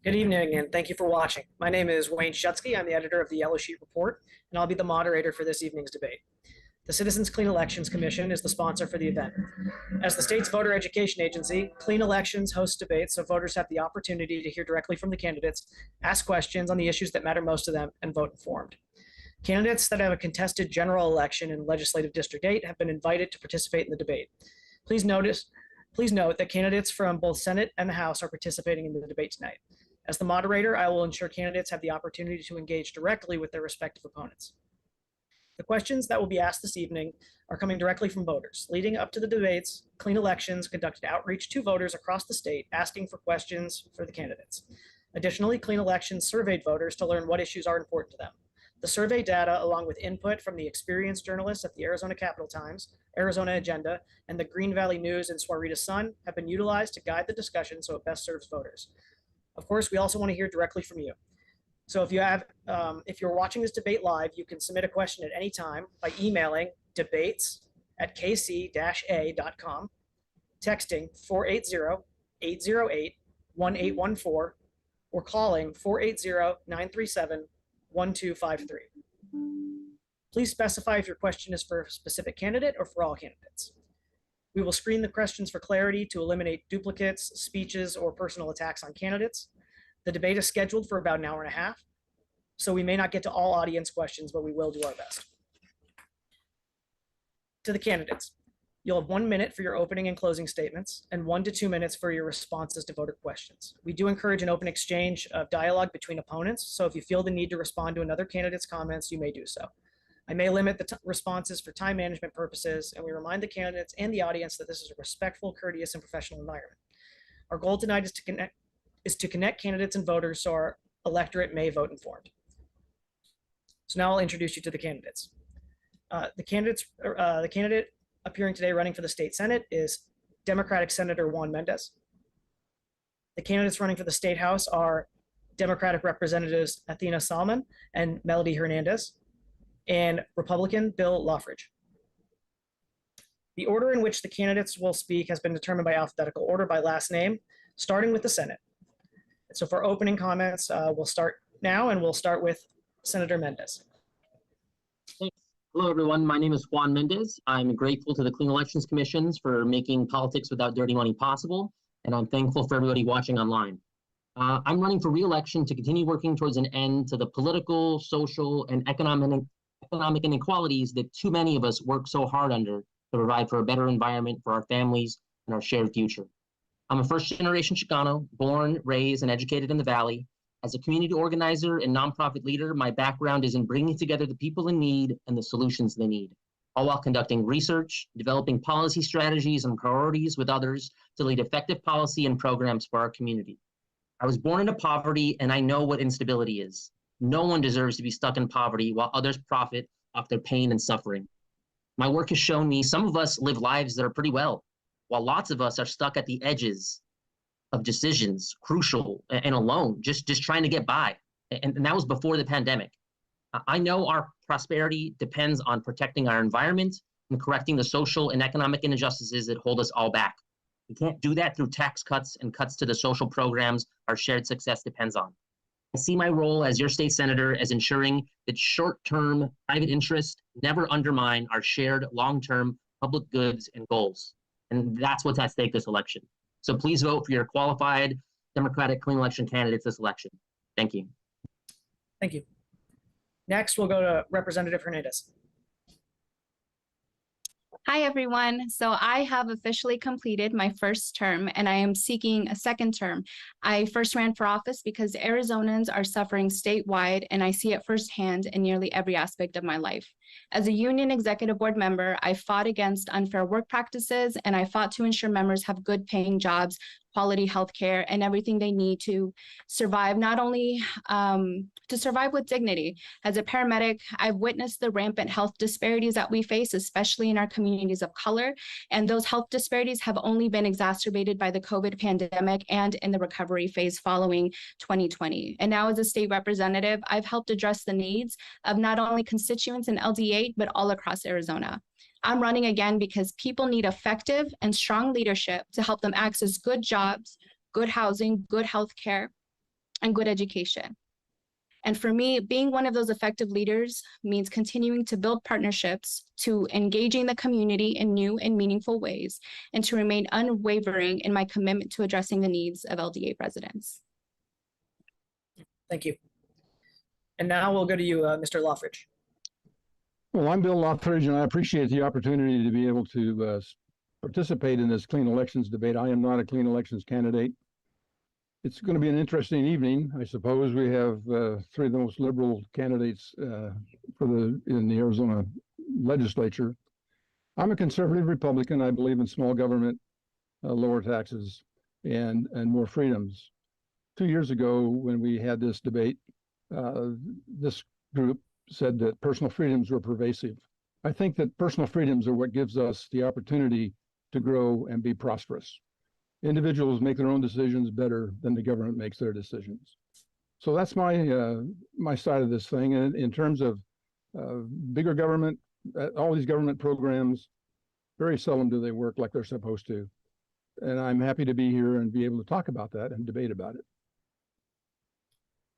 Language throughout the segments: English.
Good evening, and thank you for watching. My name is Wayne Shutsky. I'm the editor of the Yellow Sheet Report, and I'll be the moderator for this evening's debate. The Citizens Clean Elections Commission is the sponsor for the event. As the state's voter education agency, Clean Elections hosts debates so voters have the opportunity to hear directly from the candidates, ask questions on the issues that matter most to them, and vote informed. Candidates that have a contested general election in Legislative District 8 have been invited to participate in the debate. Please note that candidates from both Senate and the House are participating in the debate tonight. As the moderator, I will ensure candidates have the opportunity to engage directly with their respective opponents. The questions that will be asked this evening are coming directly from voters. Leading up to the debates, Clean Elections conducted outreach to voters across the state asking for questions for the candidates. Additionally, Clean Elections surveyed voters to learn what issues are important to them. The survey data, along with input from the experienced journalists at the Arizona Capital Times, Arizona Agenda, and the Green Valley News and Swarita Sun, have been utilized to guide the discussion so it best serves voters. Of course, we also want to hear directly from you. So if you're watching this debate live, you can submit a question at any time by emailing debates@kc-a.com, texting 480-808-1814, or calling 480-937-1253. Please specify if your question is for a specific candidate or for all candidates. We will screen the questions for clarity to eliminate duplicates, speeches, or personal attacks on candidates. The debate is scheduled for about an hour and a half, so we may not get to all audience questions, but we will do our best. To the candidates, you'll have 1 minute for your opening and closing statements and 1 to 2 minutes for your responses to voter questions. We do encourage an open exchange of dialogue between opponents, so if you feel the need to respond to another candidate's comments, you may do so. I may limit the responses for time management purposes, and we remind the candidates and the audience that this is a respectful, courteous, and professional environment. Our goal tonight is to connect candidates and voters so our electorate may vote informed. So now I'll introduce you to the candidates. The candidate appearing today running for the state Senate is Democratic Senator Juan Mendes. The candidates running for the state House are Democratic Representatives Athena Salmon and Melody Hernandez, and Republican Bill Loffridge. The order in which the candidates will speak has been determined by alphabetical order by last name, starting with the Senate. So for opening comments, we'll start now, and we'll start with Senator Mendes. Thanks. Hello, everyone. My name is Juan Mendes. I'm grateful to the Clean Elections Commissions for making politics without dirty money possible, and I'm thankful for everybody watching online. I'm running for re-election to continue working towards an end to the political, social, and economic inequalities that too many of us work so hard under to provide for a better environment for our families and our shared future. I'm a first-generation Chicano, born, raised, and educated in the Valley. As a community organizer and nonprofit leader, my background is in bringing together the people in need and the solutions they need, all while conducting research, developing policy strategies and priorities with others to lead effective policy and programs for our community. I was born into poverty, and I know what instability is. No one deserves to be stuck in poverty while others profit off their pain and suffering. My work has shown me some of us live lives that are pretty well, while lots of us are stuck at the edges of decisions, crucial and alone, just trying to get by. And that was before the pandemic. I know our prosperity depends on protecting our environment and correcting the social and economic injustices that hold us all back. We can't do that through tax cuts and cuts to the social programs our shared success depends on. I see my role as your state senator as ensuring that short-term private interests never undermine our shared long-term public goods and goals. And that's what's at stake this election. So please vote for your qualified Democratic clean election candidates this election. Thank you. Thank you. Next, we'll go to Representative Hernandez. Hi, everyone. So I have officially completed my first term, and I am seeking a second term. I first ran for office because Arizonans are suffering statewide, and I see it firsthand in nearly every aspect of my life. As a union executive board member, I fought against unfair work practices, and I fought to ensure members have good paying jobs, quality health care, and everything they need to survive, not only to survive with dignity. As a paramedic, I've witnessed the rampant health disparities that we face, especially in our communities of color. And those health disparities have only been exacerbated by the COVID pandemic and in the recovery phase following 2020. And now as a state representative, I've helped address the needs of not only constituents in LD8, but all across Arizona. I'm running again because people need effective and strong leadership to help them access good jobs, good housing, good health care, and good education. And for me, being one of those effective leaders means continuing to build partnerships, to engaging the community in new and meaningful ways, and to remain unwavering in my commitment to addressing the needs of LDA residents. Thank you. And now we'll go to you, Mr. Lothridge. Well, I'm Bill Lothridge, and I appreciate the opportunity to be able to participate in this clean elections debate. I am not a clean elections candidate. It's going to be an interesting evening. I suppose we have three of the most liberal candidates in the Arizona legislature. I'm a conservative Republican. I believe in small government, lower taxes, and more freedoms. 2 years ago, when we had this debate, this group said that personal freedoms were pervasive. I think that personal freedoms are what gives us the opportunity to grow and be prosperous. Individuals make their own decisions better than the government makes their decisions. So that's my side of this thing. And in terms of bigger government, all these government programs, very seldom do they work like they're supposed to. And I'm happy to be here and be able to talk about that and debate about it.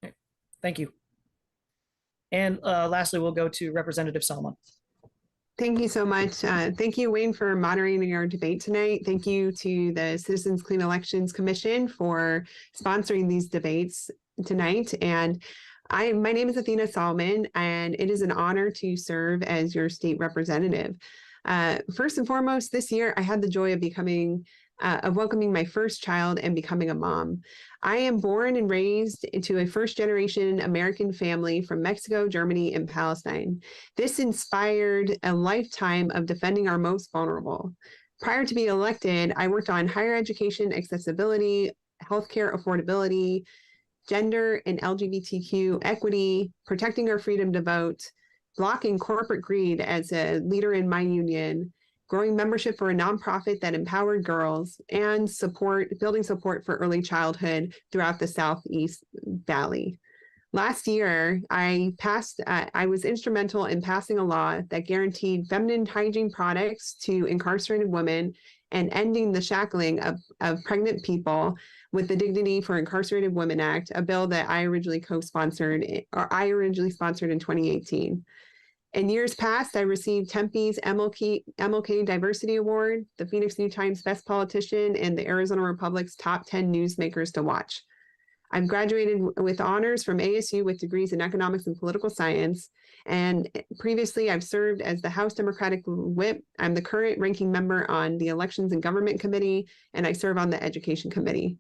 Okay. Thank you. And lastly, we'll go to Representative Salma. Thank you so much. Thank you, Wayne, for moderating our debate tonight. Thank you to the Citizens Clean Elections Commission for sponsoring these debates tonight. And my name is Athena Salman, and it is an honor to serve as your state representative. First and foremost, this year, I had the joy of welcoming my first child and becoming a mom. I am born and raised into a first-generation American family from Mexico, Germany, and Palestine. This inspired a lifetime of defending our most vulnerable. Prior to being elected, I worked on higher education accessibility, healthcare affordability, gender and LGBTQ equity, protecting our freedom to vote, blocking corporate greed as a leader in my union, growing membership for a nonprofit that empowered girls, and building support for early childhood throughout the Southeast Valley. Last year, I was instrumental in passing a law that guaranteed feminine hygiene products to incarcerated women and ending the shackling of pregnant people with the Dignity for Incarcerated Women Act, a bill that I originally sponsored in 2018. In years past, I received Tempe's MLK Diversity Award, the Phoenix New Times Best Politician, and the Arizona Republic's Top 10 Newsmakers to Watch. I've graduated with honors from ASU with degrees in economics and political science. And previously, I've served as the House Democratic Whip. I'm the current ranking member on the Elections and Government Committee, and I serve on the Education Committee.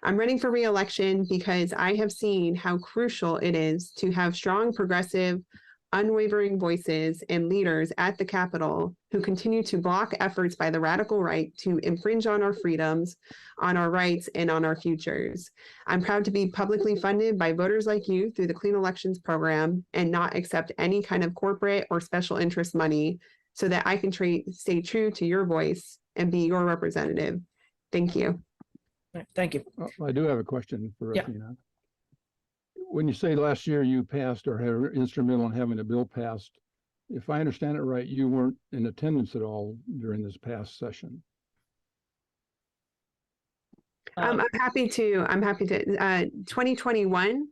I'm running for re-election because I have seen how crucial it is to have strong, progressive, unwavering voices and leaders at the Capitol who continue to block efforts by the radical right to infringe on our freedoms, on our rights, and on our futures. I'm proud to be publicly funded by voters like you through the Clean Elections program and not accept any kind of corporate or special interest money so that I can stay true to your voice and be your representative. Thank you. Thank you. I do have a question for Yeah. Athena. When you say last year you passed or were instrumental in having a bill passed, if I understand it right, you weren't in attendance at all during this past session. I'm happy to. 2021,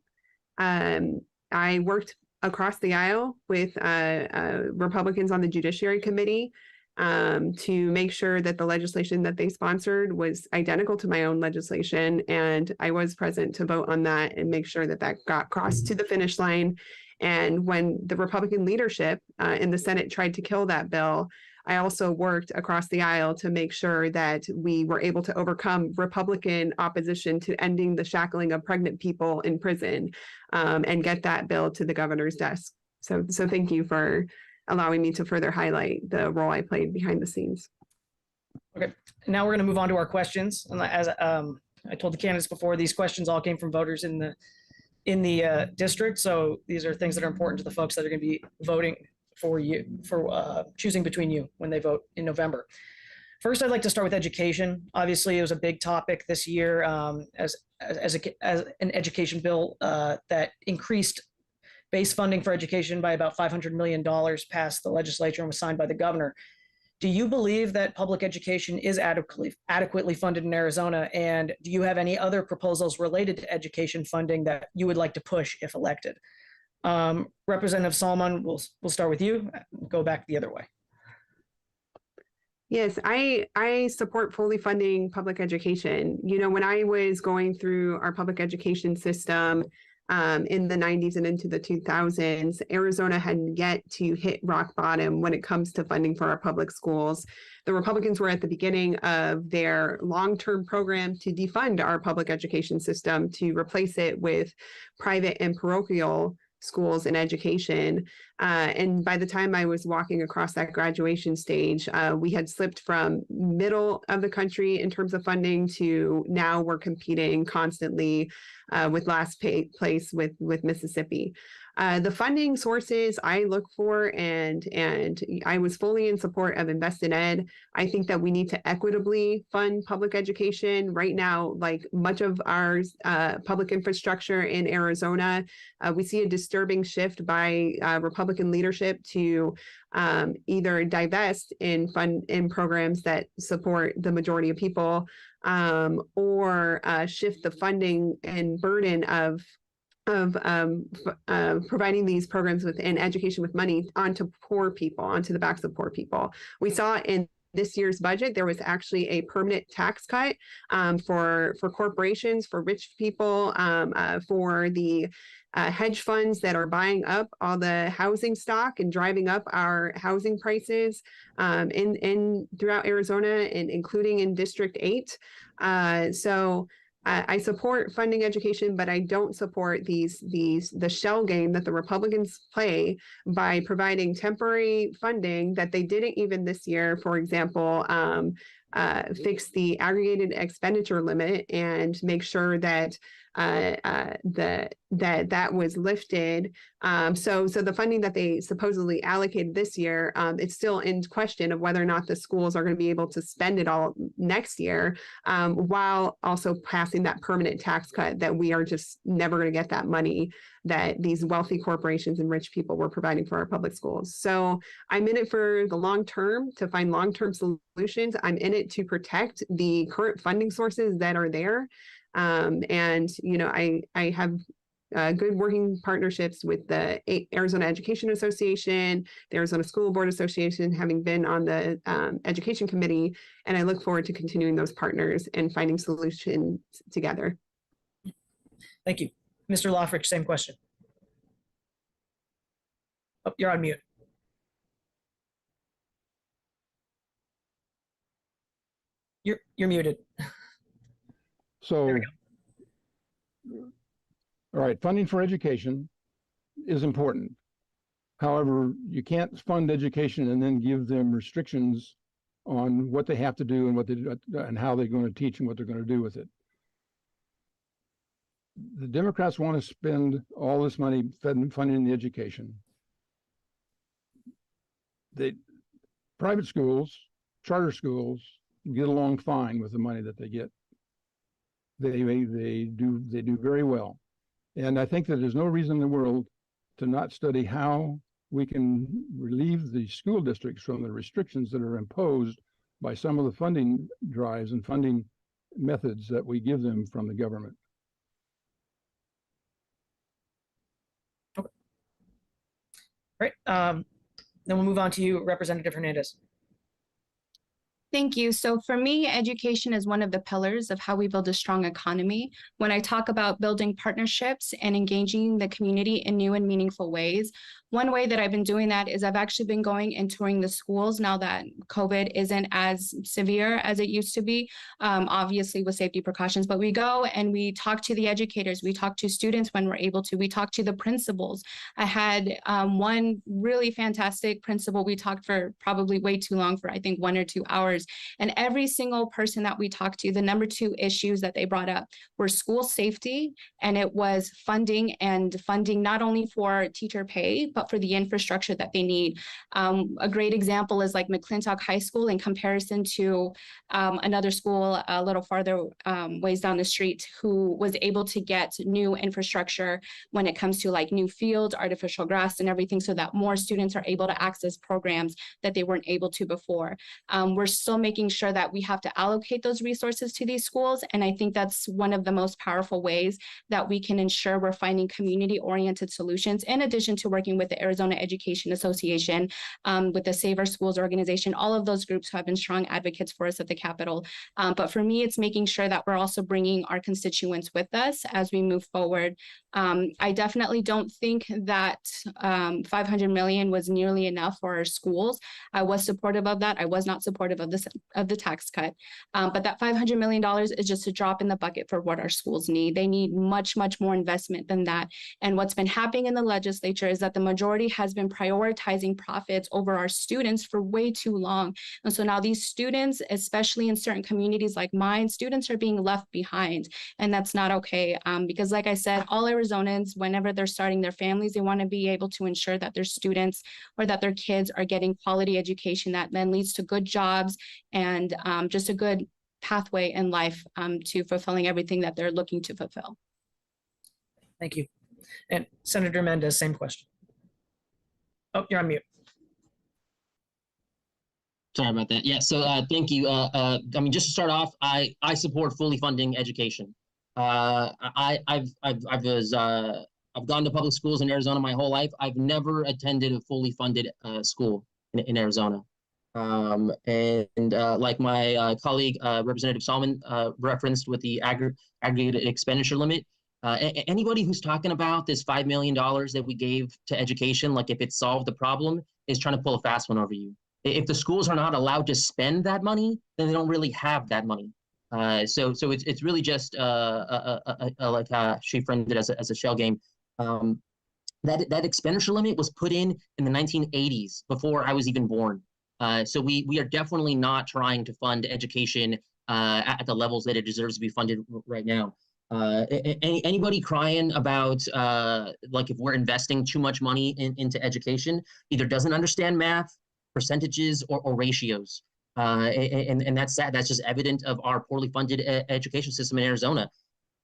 I worked across the aisle with Republicans on the Judiciary Committee to make sure that the legislation that they sponsored was identical to my own legislation. And I was present to vote on that and make sure that that got crossed to the finish line. And when the Republican leadership in the Senate tried to kill that bill, I also worked across the aisle to make sure that we were able to overcome Republican opposition to ending the shackling of pregnant people in prison and get that bill to the governor's desk. So thank you for allowing me to further highlight the role I played behind the scenes. Okay, now we're going to move on to our questions. And as I told the candidates before, these questions all came from voters in the district. So these are things that are important to the folks that are going to be voting for you, for choosing between you when they vote in November. First, I'd like to start with education. Obviously, it was a big topic this year as an education bill that increased base funding for education by about $500 million passed the legislature and was signed by the governor. Do you believe that public education is adequately funded in Arizona? And do you have any other proposals related to education funding that you would like to push if elected? Representative Salmon, we'll start with you. Go back the other way. Yes, I support fully funding public education. You know, when I was going through our public education system in the 90s and into the 2000s, Arizona had yet to hit rock bottom when it comes to funding for our public schools. The Republicans were at the beginning of their long-term program to defund our public education system, to replace it with private and parochial schools and education. And by the time I was walking across that graduation stage, we had slipped from middle of the country in terms of funding to now we're competing constantly with last place with Mississippi. The funding sources I look for, and I was fully in support of Invest in Ed. I think that we need to equitably fund public education. Right now, like much of our public infrastructure in Arizona, we see a disturbing shift by Republican leadership to either divest in programs that support the majority of people, or shift the funding and burden of providing these programs within education with money onto poor people, onto the backs of poor people. We saw in this year's budget, there was actually a permanent tax cut for corporations, for rich people, for the hedge funds that are buying up all the housing stock and driving up our housing prices in throughout Arizona, and including in District 8. So I support funding education, but I don't support the shell game that the Republicans play by providing temporary funding that they didn't even this year. For example, fix the aggregated expenditure limit and make sure that that was lifted. So the funding that they supposedly allocated this year, it's still in question of whether or not the schools are going to be able to spend it all next year, while also passing that permanent tax cut that we are just never going to get that money that these wealthy corporations and rich people were providing for our public schools. So I'm in it for the long term, to find long-term solutions. I'm in it to protect the current funding sources that are there. And, you know, I have good working partnerships with the Arizona Education Association, the Arizona School Board Association, having been on the education committee, and I look forward to continuing those partners and finding solutions together. Thank you. Mr. Loffrich, same question. Oh, you're on mute. You're muted. So, There we all right, funding for education is important. However, you can't fund education and then give them restrictions on what they have to do and what they do and how they're going to teach and what they're going to do with it. The Democrats want to spend all this money funding the education. Private schools, charter schools get along fine with the money that they get. They do very well. And I think that there's no reason in the world to not study how we can relieve the school districts from the restrictions that are imposed by some of the funding drives and funding methods that we give them from the government. Okay. All right. Then we'll move on to you, Representative Hernandez. Thank you. So for me, education is one of the pillars of how we build a strong economy. When I talk about building partnerships and engaging the community in new and meaningful ways, one way that I've been doing that is I've actually been going and touring the schools now that COVID isn't as severe as it used to be, obviously with safety precautions, but we go and we talk to the educators, we talk to students when we're able to, we talk to the principals. I had one really fantastic principal, we talked for probably way too long, for I think 1 or 2 hours, members. And every single person that we talked to, the number 2 issues that they brought up were school safety, and it was funding, and funding not only for teacher pay, but for the infrastructure that they need. A great example is like McClintock High School in comparison to another school a little farther ways down the street, who was able to get new infrastructure when it comes to like new fields, artificial grass and everything, so that more students are able to access programs that they weren't able to before. We're still making sure that we have to allocate those resources to these schools. And I think that's one of the most powerful ways that we can ensure we're finding community-oriented solutions, in addition to working with the Arizona Education Association, with the Save Our Schools organization, all of those groups who have been strong advocates for us at the Capitol. But for me, it's making sure that we're also bringing our constituents with us as we move forward. I definitely don't think that 500 million was nearly enough for our schools. I was supportive of that. I was not supportive of the tax cut. But that $500 million is just a drop in the bucket for what our schools need. They need much, much more investment than that. And what's been happening in the legislature is that the majority has been prioritizing profits over our students for way too long. And so now these students, especially in certain communities like mine, students are being left behind. And that's not okay. Because like I said, all Arizonans, whenever they're starting their families, they want to be able to ensure that their students or that their kids are getting quality education that then leads to good jobs and just a good pathway in life to fulfilling everything that they're looking to fulfill. Thank you. And Senator Mendes, same question. Oh, you're on mute. Sorry about that. Yeah, so thank you. I mean, just to start off, I support fully funding education. I've gone to public schools in Arizona my whole life. I've never attended a fully funded school in Arizona. Like my colleague, Representative Solomon, referenced with the aggregate expenditure limit, anybody who's talking about this $5 million that we gave to education, like if it solved the problem, is trying to pull a fast one over you. If the schools are not allowed to spend that money, then they don't really have that money. So it's really just like she framed it as a shell game. That expenditure limit was put in the 1980s, before I was even born. So we are definitely not trying to fund education at the levels that it deserves to be funded right now. Anybody crying about like if we're investing too much money into education either doesn't understand math, percentages, or ratios. And that's just evident of our poorly funded education system in Arizona.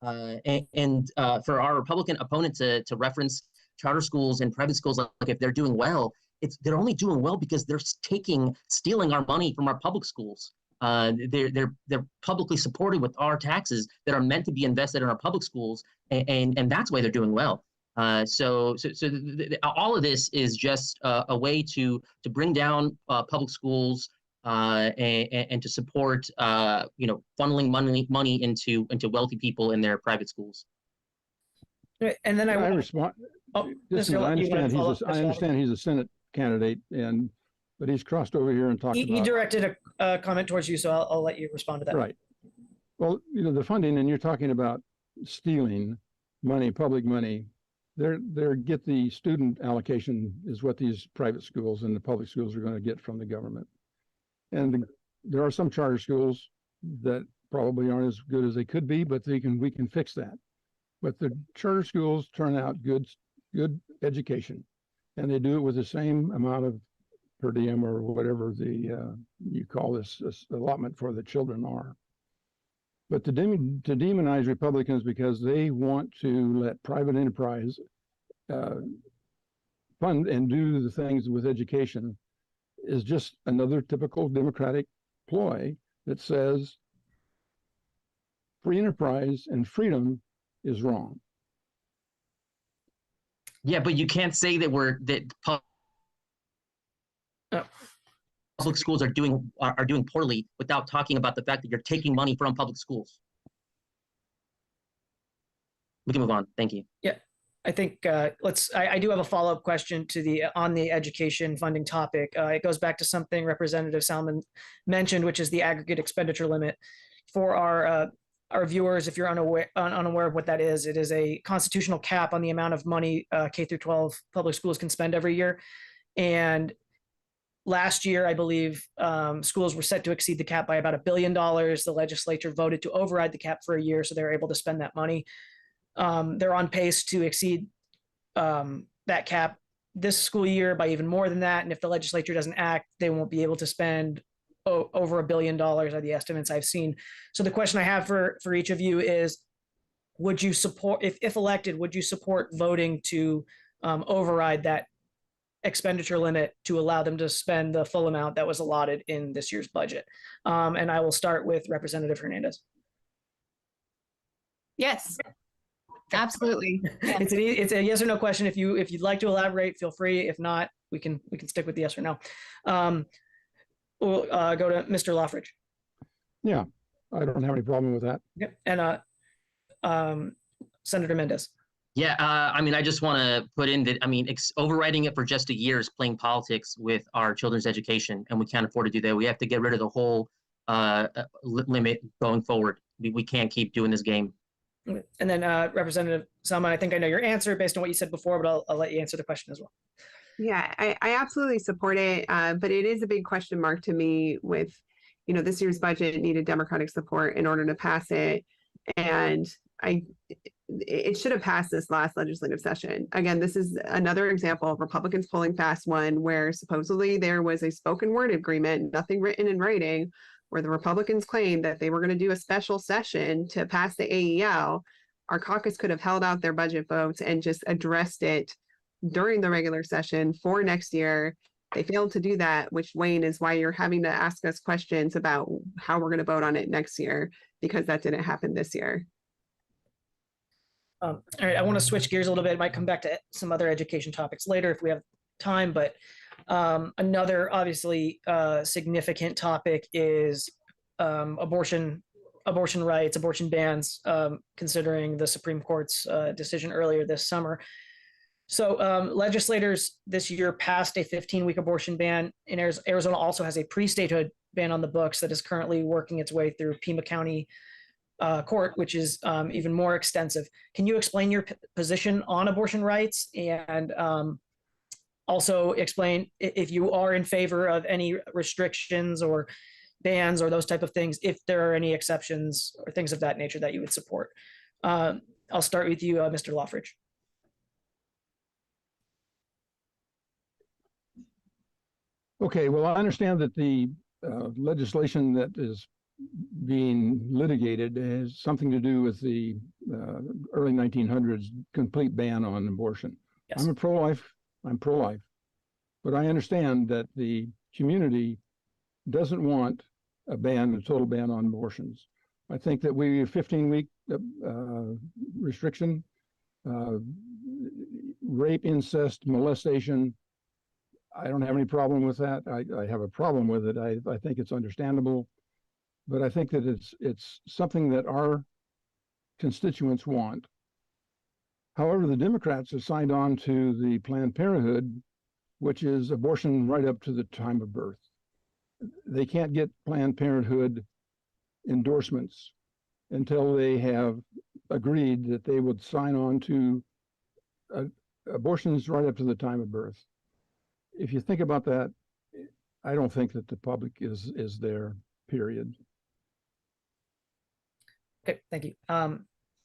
For our Republican opponent to reference charter schools and private schools, like if they're doing well, they're only doing well because they're stealing our money from our public schools. They're publicly supported with our taxes that are meant to be invested in our public schools, and that's why they're doing well. So all of this is just a way to bring down public schools and to support funneling money into wealthy people in their private schools. And then I respond. Oh, I understand he's a Senate candidate, but he's crossed over here and talked about. He directed a comment towards you, so I'll let you respond to that. Right. Well, the funding, and you're talking about stealing money, public money. They're get the student allocation is what these private schools and the public schools are going to get from the government. And there are some charter schools that probably aren't as good as they could be, but we can fix that. But the charter schools turn out good education, and they do it with the same amount of per diem or whatever you call this allotment for the children are. But to demonize Republicans because they want to let private enterprise fund and do the things with education is just another typical Democratic ploy that says free enterprise and freedom is wrong. Yeah, but you can't say that public schools are doing poorly without talking about the fact that you're taking money from public schools. We can move on. Thank you. Yeah, I think I do have a follow-up question on the education funding topic. It goes back to something Representative Salmon mentioned, which is the aggregate expenditure limit. For our viewers, if you're unaware of what that is, it is a constitutional cap on the amount of money K through 12 public schools can spend every year. And last year, I believe schools were set to exceed the cap by about $1 billion. The legislature voted to override the cap for a year, so they were able to spend that money. They're on pace to exceed that cap this school year by even more than that. And if the legislature doesn't act, they won't be able to spend over $1 billion are the estimates I've seen. So the question I have for each of you is, would you support, if elected, would you support voting to override that expenditure limit to allow them to spend the full amount that was allotted in this year's budget? And I will start with Representative Hernandez. Yes, absolutely. Yeah. It's a yes or no question. If you'd like to elaborate, feel free. If not, we can stick with the yes or no. We'll go to Mr. Loffridge. Yeah, I don't have any problem with that. Yep. And Senator Mendes. Yeah, I mean, I just want to put in that, I mean, overriding it for just a year is playing politics with our children's education, and we can't afford to do that. We have to get rid of the whole limit going forward. We can't keep doing this game. And then Representative Salmon, I think I know your answer based on what you said before, but I'll let you answer the question as well. Yeah, I absolutely support it, but it is a big question mark to me with, this year's budget needed Democratic support in order to pass it. And it should have passed this last legislative session. Again, this is another example of Republicans pulling fast one where supposedly there was a spoken word agreement, nothing written in writing, where the Republicans claimed that they were going to do a special session to pass the AEL. Our caucus could have held out their budget votes and just addressed it during the regular session for next year. They failed to do that, which, Wayne, is why you're having to ask us questions about how we're going to vote on it next year, because that didn't happen this year. All right, I want to switch gears a little bit. Might come back to some other education topics later if we have time, but another obviously significant topic is abortion rights, abortion bans, considering the Supreme Court's decision earlier this summer. So legislators this year passed a 15-week abortion ban. In Arizona also has a pre-statehood ban on the books that is currently working its way through Pima County court, which is even more extensive. Can you explain your position on abortion rights, and also explain if you are in favor of any restrictions or bans or those type of things, if there are any exceptions or things of that nature that you would support? I'll start with you, Mr. Loffridge. Okay, well, I understand that the legislation that is being litigated has something to do with the early 1900s complete ban on abortion. Yes. I'm pro-life, but I understand that the community doesn't want a total ban on abortions. I think that we 15-week restriction, rape, incest, molestation, I don't have any problem with that. I have a problem with it. I think it's understandable, but I think that it's something that our constituents want. However, the Democrats have signed on to the Planned Parenthood, which is abortion right up to the time of birth. They can't get Planned Parenthood endorsements until they have agreed that they would sign on to abortions right up to the time of birth. If you think about that, I don't think that the public is there, period. Okay, thank you.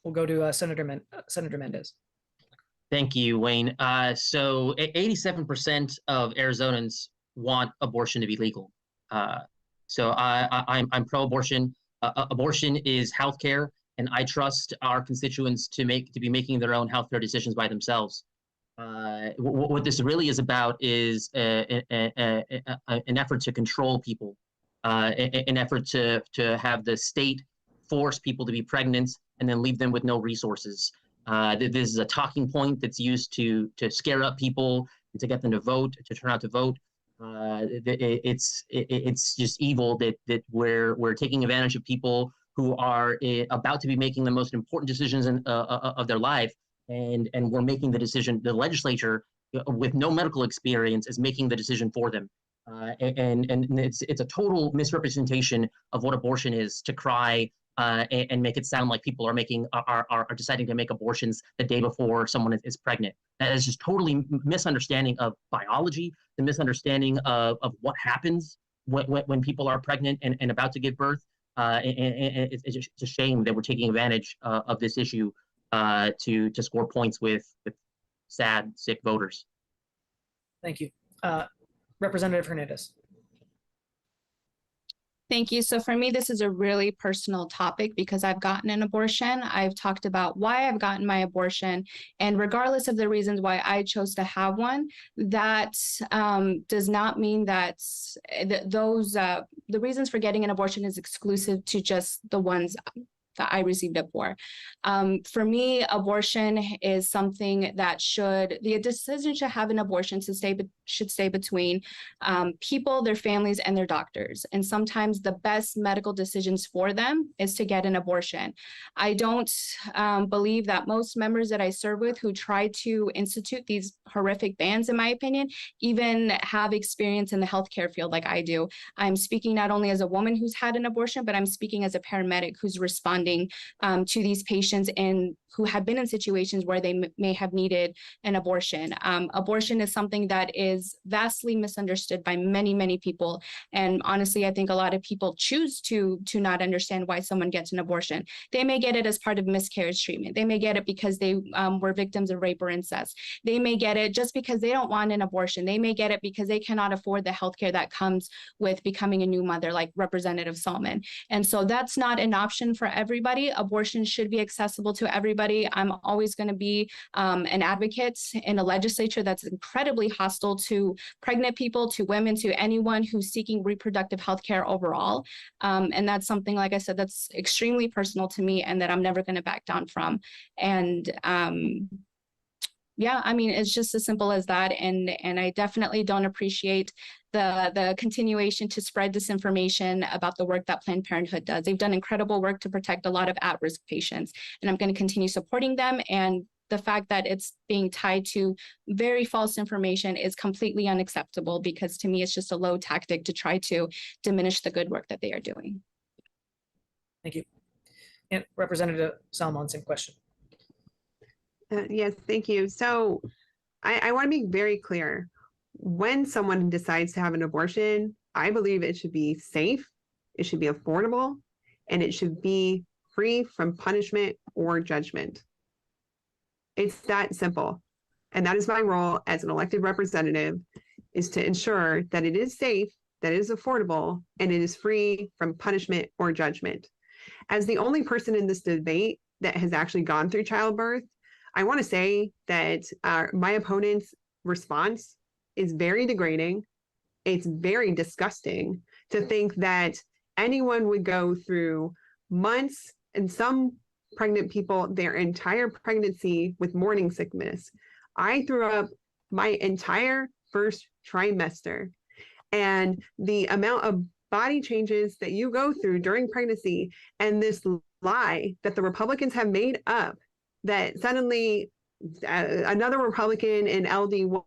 We'll go to Senator Mendes. Thank you, Wayne. So 87% of Arizonans want abortion to be legal. So I'm pro-abortion. Abortion is healthcare, and I trust our constituents to be making their own healthcare decisions by themselves. What this really is about is an effort to control people, an effort to have the state force people to be pregnant and then leave them with no resources. This is a talking point that's used to scare up people and to get them to vote, to turn out to vote. It's just evil that we're taking advantage of people who are about to be making the most important decisions of their life. And we're making the decision, the legislature with no medical experience is making the decision for them. And it's a total misrepresentation of what abortion is to cry and make it sound like people are deciding to make abortions the day before someone is pregnant. That is just totally misunderstanding of biology, the misunderstanding of what happens when people are pregnant and about to give birth. And it's just a shame that we're taking advantage of this issue to score points with sad, sick voters. Thank you. Representative Hernandez. Thank you. So for me, this is a really personal topic because I've gotten an abortion. I've talked about why I've gotten my abortion. And regardless of the reasons why I chose to have one, that does not mean that the reasons for getting an abortion is exclusive to just the ones that I received it for. For me, abortion is something that the decision to have an abortion should stay between people, their families, and their doctors. And sometimes the best medical decisions for them is to get an abortion. I don't believe that most members that I serve with who try to institute these horrific bans, in my opinion, even have experience in the healthcare field like I do. I'm speaking not only as a woman who's had an abortion, but I'm speaking as a paramedic who's responding to these patients and who have been in situations where they may have needed an abortion. Abortion is something that is vastly misunderstood by many, many people. And honestly, I think a lot of people choose to not understand why someone gets an abortion. They may get it as part of miscarriage treatment. They may get it because they were victims of rape or incest. They may get it just because they don't want an abortion. They may get it because they cannot afford the healthcare that comes with becoming a new mother, like Representative Salmon. And so that's not an option for everybody. Abortion should be accessible to everybody. I'm always going to be an advocate in a legislature that's incredibly hostile to pregnant people, to women, to anyone who's seeking reproductive health care overall. And that's something, like I said, that's extremely personal to me and that I'm never going to back down from. And yeah, I mean, it's just as simple as that. And I definitely don't appreciate the continuation to spread disinformation about the work that Planned Parenthood does. They've done incredible work to protect a lot of at-risk patients, and I'm going to continue supporting them. And the fact that it's being tied to very false information is completely unacceptable, because to me, it's just a low tactic to try to diminish the good work that they are doing. Thank you. And Representative Salmon, same question. Yes, thank you. So I want to be very clear. When someone decides to have an abortion, I believe it should be safe, it should be affordable, and it should be free from punishment or judgment. It's that simple. And that is my role as an elected representative, is to ensure that it is safe, that it is affordable, and it is free from punishment or judgment. As the only person in this debate that has actually gone through childbirth, I want to say that my opponent's response is very degrading. It's very disgusting to think that anyone would go through months, and some pregnant people, their entire pregnancy with morning sickness. I threw up my entire first trimester, and the amount of body changes that you go through during pregnancy, and this lie that the Republicans have made up, that suddenly another Republican in LD1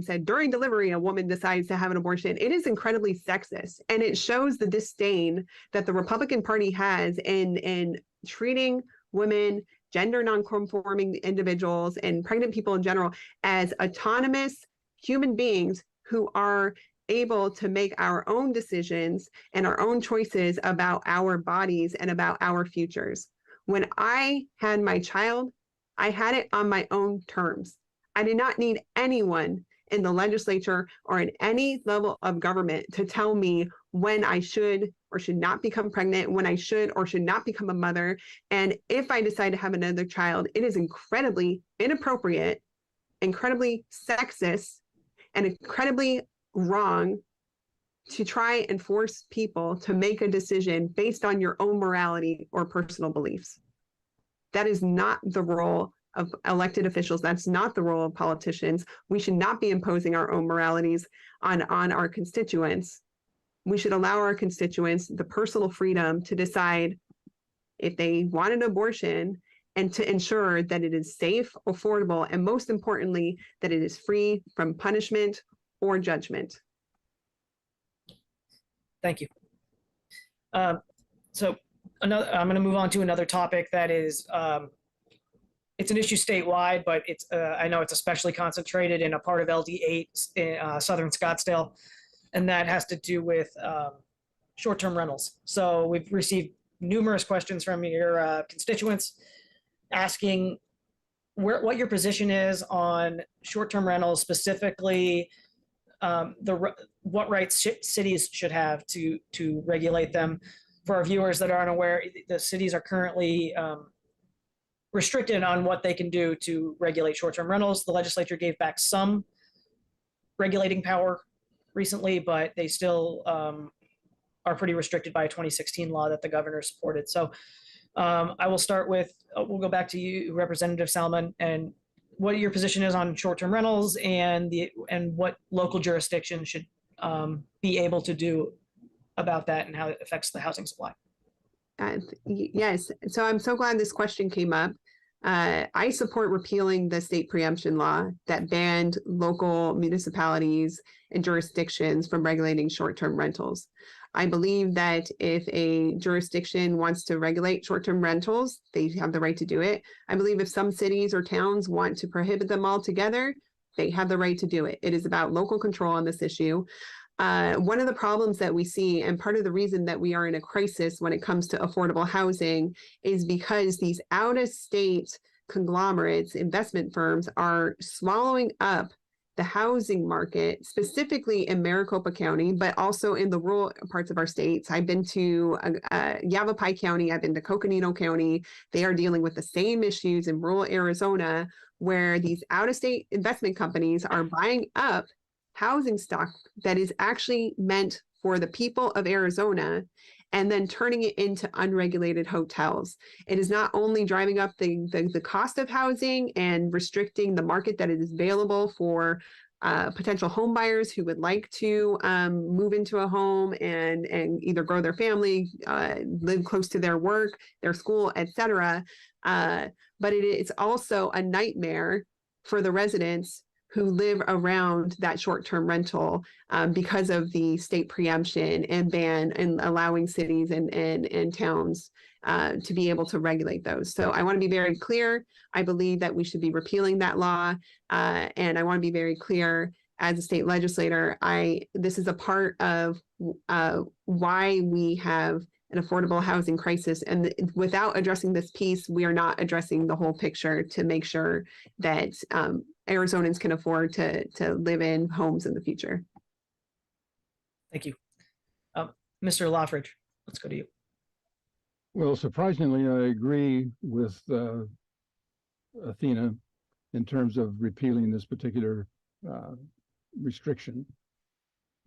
said during delivery, a woman decides to have an abortion. It is incredibly sexist, and it shows the disdain that the Republican Party has in treating women, gender nonconforming individuals, and pregnant people in general as autonomous human beings who are able to make our own decisions and our own choices about our bodies and about our futures. When I had my child, I had it on my own terms. I did not need anyone in the legislature or in any level of government to tell me when I should or should not become pregnant, when I should or should not become a mother. And if I decide to have another child, it is incredibly inappropriate, incredibly sexist, and incredibly wrong to try and force people to make a decision based on your own morality or personal beliefs. That is not the role of elected officials. That's not the role of politicians. We should not be imposing our own moralities on our constituents. We should allow our constituents the personal freedom to decide if they want an abortion, and to ensure that it is safe, affordable, and most importantly, that it is free from punishment or judgment. Thank you. So I'm going to move on to another topic that is, it's an issue statewide, but it's I know it's especially concentrated in a part of LD8 in southern Scottsdale, and that has to do with short-term rentals. So we've received numerous questions from your constituents asking what your position is on short-term rentals, specifically what rights cities should have to regulate them. For our viewers that aren't aware, the cities are currently restricted on what they can do to regulate short-term rentals. The legislature gave back some regulating power recently, but they still are pretty restricted by a 2016 law that the governor supported. So I will start with, we'll go back to you, Representative Salmon, and what your position is on short-term rentals and what local jurisdiction should be able to do about that and how it affects the housing supply. Yes, so I'm so glad this question came up. I support repealing the state preemption law that banned local municipalities and jurisdictions from regulating short-term rentals. I believe that if a jurisdiction wants to regulate short-term rentals, they have the right to do it. I believe if some cities or towns want to prohibit them altogether, they have the right to do it. It is about local control on this issue. One of the problems that we see, and part of the reason that we are in a crisis when it comes to affordable housing, is because these out-of-state conglomerates, investment firms, are swallowing up the housing market, specifically in Maricopa County, but also in the rural parts of our states. I've been to Yavapai County, I've been to Coconino County. They are dealing with the same issues in rural Arizona, where these out-of-state investment companies are buying up housing stock that is actually meant for the people of Arizona and then turning it into unregulated hotels. It is not only driving up the cost of housing and restricting the market that is available for potential home buyers who would like to move into a home and either grow their family, live close to their work, their school, etc. But it's also a nightmare for the residents who live around that short-term rental because of the state preemption and ban and allowing cities and towns to be able to regulate those. So I want to be very clear. I believe that we should be repealing that law. And I want to be very clear as a state legislator, this is a part of why we have an affordable housing crisis. And without addressing this piece, we are not addressing the whole picture to make sure that Arizonans can afford to live in homes in the future. Thank you. Mr. Loffridge, let's go to you. Well, surprisingly, I agree with Athena in terms of repealing this particular restriction,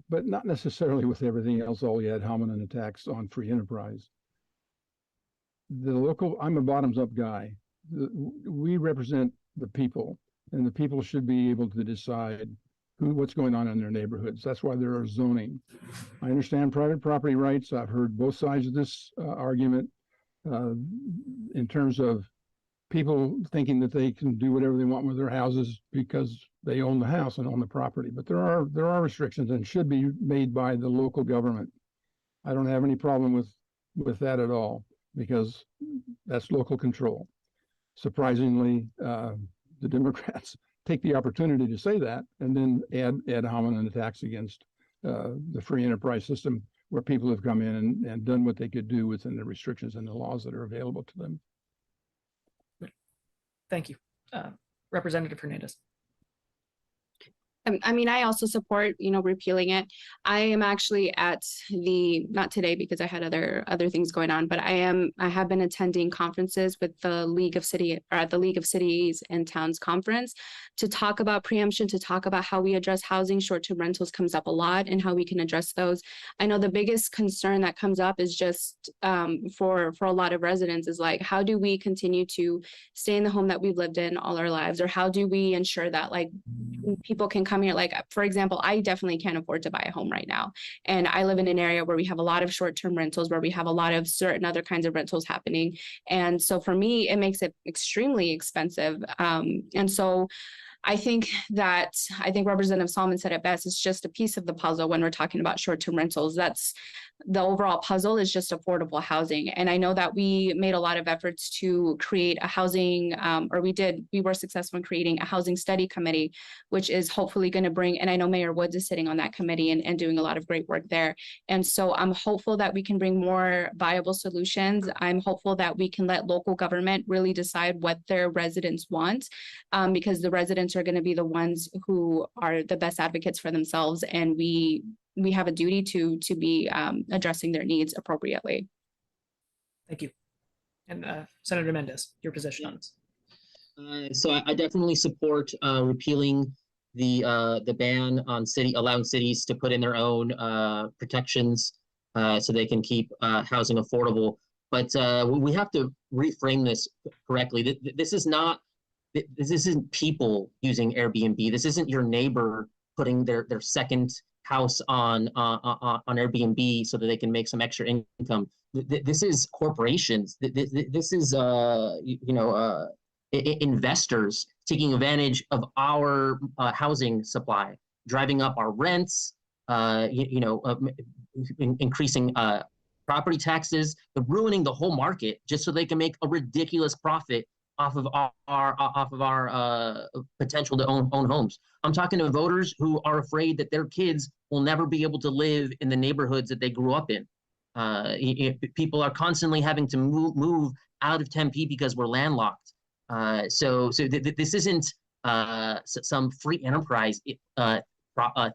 but not necessarily with everything else, all the ad hominem attacks on free enterprise. I'm a bottoms-up guy. We represent the people, and the people should be able to decide what's going on in their neighborhoods. That's why there are zoning. I understand private property rights. I've heard both sides of this argument in terms of people thinking that they can do whatever they want with their houses because they own the house and own the property. But there are restrictions and should be made by the local government. I don't have any problem with that at all because that's local control. Surprisingly, the Democrats take the opportunity to say that and then add ad hominem attacks against the free enterprise system where people have come in and done what they could do within the restrictions and the laws that are available to them. Thank you. Representative Hernandez. I mean, I also support, repealing it. I am actually at not today because I had other things going on, but I have been attending conferences with the League of Cities and Towns conference to talk about preemption, to talk about how we address housing. Short-term rentals comes up a lot and how we can address those. I know the biggest concern that comes up is just for a lot of residents is like, how do we continue to stay in the home that we've lived in all our lives? Or how do we ensure that like people can come here? Like, for example, I definitely can't afford to buy a home right now. And I live in an area where we have a lot of short-term rentals, where we have a lot of certain other kinds of rentals happening. And so for me, it makes it extremely expensive. And so I think Representative Solomon said it best. It's just a piece of the puzzle when we're talking about short-term rentals. That's the overall puzzle is just affordable housing. And I know that we made a lot of efforts to create a housing, we were successful in creating a housing study committee, which is hopefully going to bring, and I know Mayor Woods is sitting on that committee and doing a lot of great work there. And so I'm hopeful that we can bring more viable solutions. I'm hopeful that we can let local government really decide what their residents want, because the residents are going to be the ones who are the best advocates for themselves. And we have a duty to be addressing their needs appropriately. Thank you. And Senator Mendes, your position on this. So I definitely support repealing the ban on allowing cities to put in their own protections so they can keep housing affordable. But we have to reframe this correctly. This isn't people using Airbnb. This isn't your neighbor putting their second house on Airbnb so that they can make some extra income. This is corporations. This is investors taking advantage of our housing supply, driving up our rents, increasing property taxes, ruining the whole market just so they can make a ridiculous profit off of our potential to own homes. I'm talking to voters who are afraid that their kids will never be able to live in the neighborhoods that they grew up in. People are constantly having to move out of Tempe because we're landlocked. So this isn't some free enterprise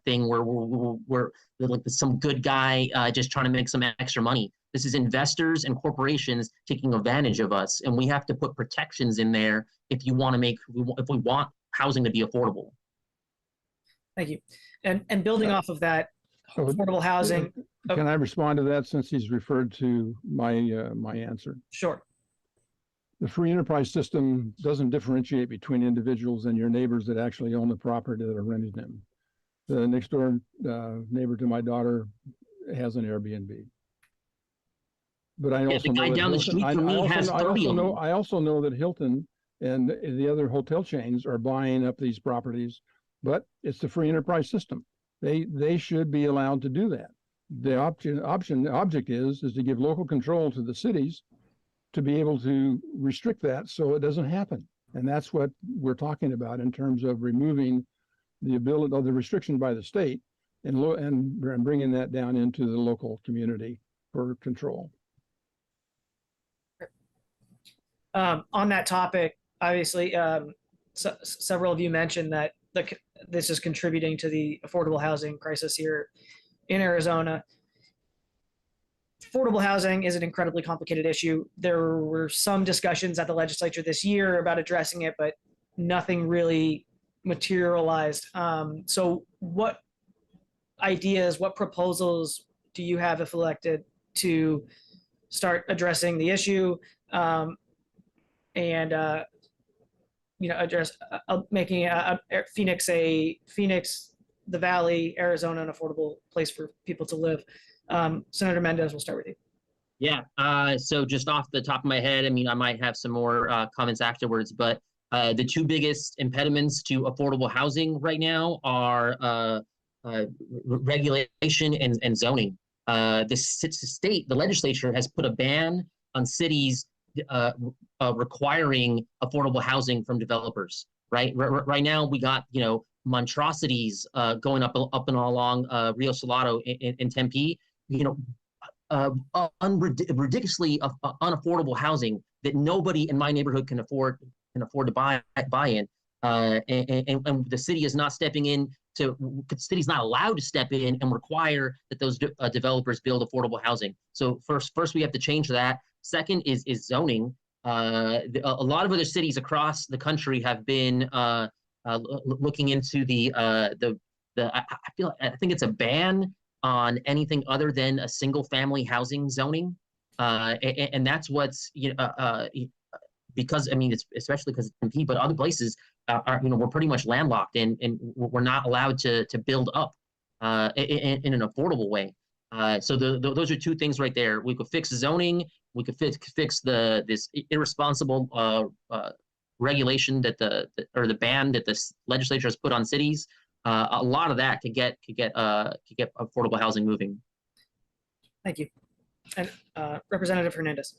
thing where we're like some good guy just trying to make some extra money. This is investors and corporations taking advantage of us, and we have to put protections in there if we want housing to be affordable. Thank you. And building off of that, affordable housing. Can I respond to that since he's referred to my answer? Sure. The free enterprise system doesn't differentiate between individuals and your neighbors that actually own the property that are renting them. The next door neighbor to my daughter has an Airbnb. But I also the guy know down the street from me has 30 of them. I also know that Hilton and the other hotel chains are buying up these properties, but it's the free enterprise system. They should be allowed to do that. The object is to give local control to the cities to be able to restrict that so it doesn't happen. And that's what we're talking about in terms of removing the ability of the restriction by the state and bringing that down into the local community for control. On that topic, obviously, several of you mentioned that this is contributing to the affordable housing crisis here in Arizona. Affordable housing is an incredibly complicated issue. There were some discussions at the legislature this year about addressing it, but nothing really materialized. So what ideas, what proposals do you have, if elected, to start addressing the issue and address making Phoenix, the Valley, Arizona, an affordable place for people to live? Senator Mendes, we'll start with you. Yeah, so just off the top of my head, I mean, I might have some more comments afterwards, but the two biggest impediments to affordable housing right now are regulation and zoning. The legislature has put a ban on cities requiring affordable housing from developers. Right now, we got monstrosities going up and along Rio Salado in Tempe. Ridiculously unaffordable housing that nobody in my neighborhood can afford to buy in, and the city is not stepping in the city's not allowed to step in and require that those developers build affordable housing. So first we have to change that. Second is zoning. A lot of other cities across the country have been looking into I think it's a ban on anything other than a single family housing zoning, and that's what's because I mean it's especially because it's Tempe, but other places we're pretty much landlocked and we're not allowed to build up in an affordable way. So those are two things right there. We could fix zoning. We could fix this irresponsible regulation that or the ban that the legislature has put on cities, a lot of that could get affordable housing moving. Thank you. And Representative Hernandez.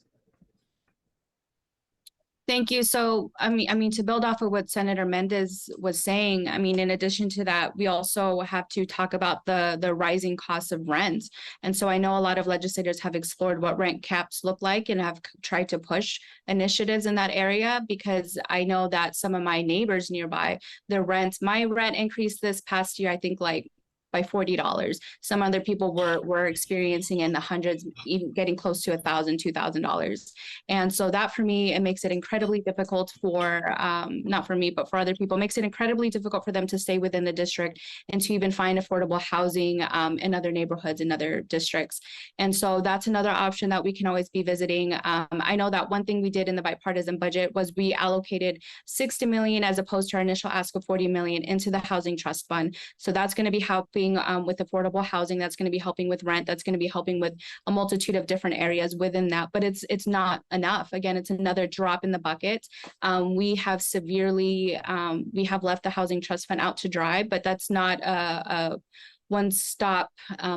Thank you. So, I mean, to build off of what Senator Mendes was saying, I mean, in addition to that, we also have to talk about the rising costs of rent. And so I know a lot of legislators have explored what rent caps look like and have tried to push initiatives in that area, because I know that some of my neighbors nearby, my rent increased this past year, I think like by $40. Some other people were experiencing in the hundreds, even getting close to $1,000, $2,000. And so that for me, it makes it incredibly difficult for, not for me, but for other people, makes it incredibly difficult for them to stay within the district and to even find affordable housing in other neighborhoods, in other districts. And so that's another option that we can always be visiting. I know that one thing we did in the bipartisan budget was we allocated $60 million as opposed to our initial ask of $40 million into the Housing Trust Fund. So that's going to be helping with affordable housing. That's going to be helping with rent. That's going to be helping with a multitude of different areas within that. But it's not enough. Again, it's another drop in the bucket. We have left the Housing Trust Fund out to dry, but that's not a one-stop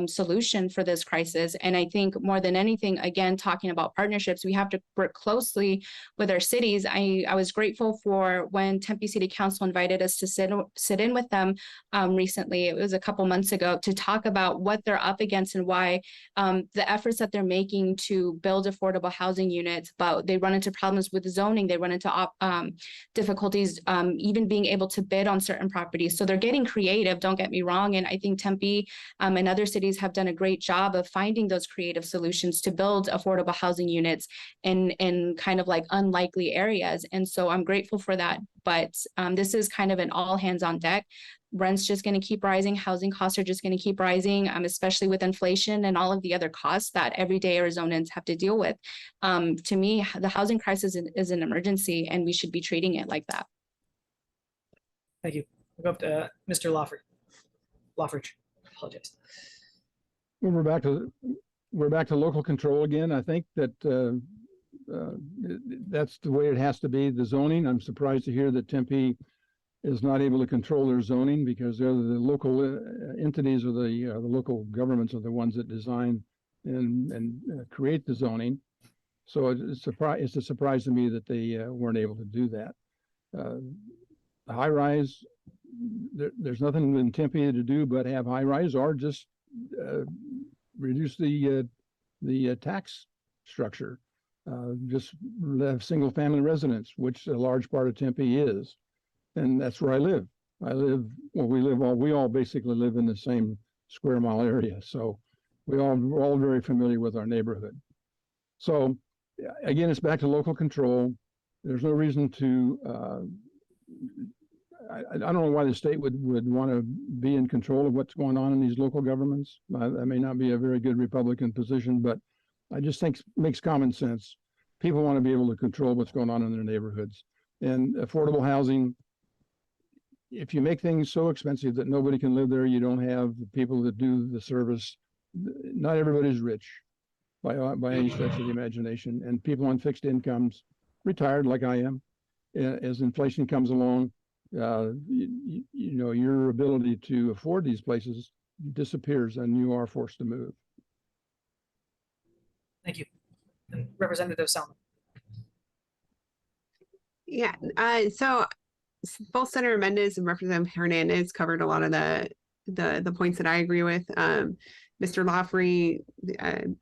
solution for this crisis. And I think more than anything, again, talking about partnerships, we have to work closely with our cities. I was grateful for when Tempe City Council invited us to sit in with them recently. It was a couple months ago, to talk about what they're up against and why the efforts that they're making to build affordable housing units, but they run into problems with zoning. They run into difficulties even being able to bid on certain properties. So they're getting creative, don't get me wrong. And I think Tempe and other cities have done a great job of finding those creative solutions to build affordable housing units in kind of like unlikely areas. And so I'm grateful for that. But this is kind of an all hands on deck. Rent's just going to keep rising. Housing costs are just going to keep rising, especially with inflation and all of the other costs that everyday Arizonans have to deal with. To me, the housing crisis is an emergency, and we should be treating it like that. Thank you. We'll go up to Mr. Loffridge. Apologize. Well, we're back to local control again. I think that that's the way it has to be. The zoning. I'm surprised to hear that Tempe is not able to control their zoning, because they're the local entities, or the local governments are the ones that design and create the zoning. So it's a surprise to me that they weren't able to do that. The high rise. There's nothing in Tempe to do but have high rise, or just reduce the tax structure. Just have single family residence, which a large part of Tempe is, and that's where I live. We all basically live in the same square mile area, so we're all very familiar with our neighborhood. So again, it's back to local control. There's no reason to. I don't know why the state would want to be in control of what's going on in these local governments. That may not be a very good Republican position, but I just think it makes common sense. People want to be able to control what's going on in their neighborhoods. And affordable housing, if you make things so expensive that nobody can live there, you don't have the people that do the service. Not everybody's rich by any stretch of the imagination. And people on fixed incomes, retired like I am, as inflation comes along, your ability to afford these places disappears, and you are forced to move. Thank you. And Representative Salmon. Yeah, so both Senator Mendes and Representative Hernandez covered a lot of the points that I agree with. Mr. Loffrey,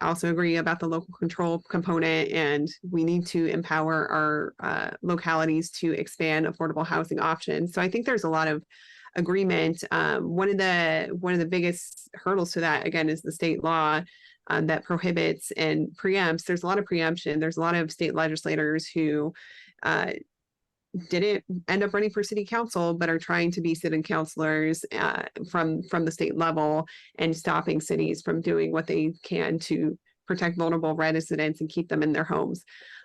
also agree about the local control component, and we need to empower our localities to expand affordable housing options. So I think there's a lot of agreement. One of the biggest hurdles to that, again, is the state law that prohibits and preempts. There's a lot of preemption. There's a lot of state legislators who didn't end up running for city council, but are trying to be city councilors from the state level, and stopping cities from doing what they can to protect vulnerable residents and keep them in their homes.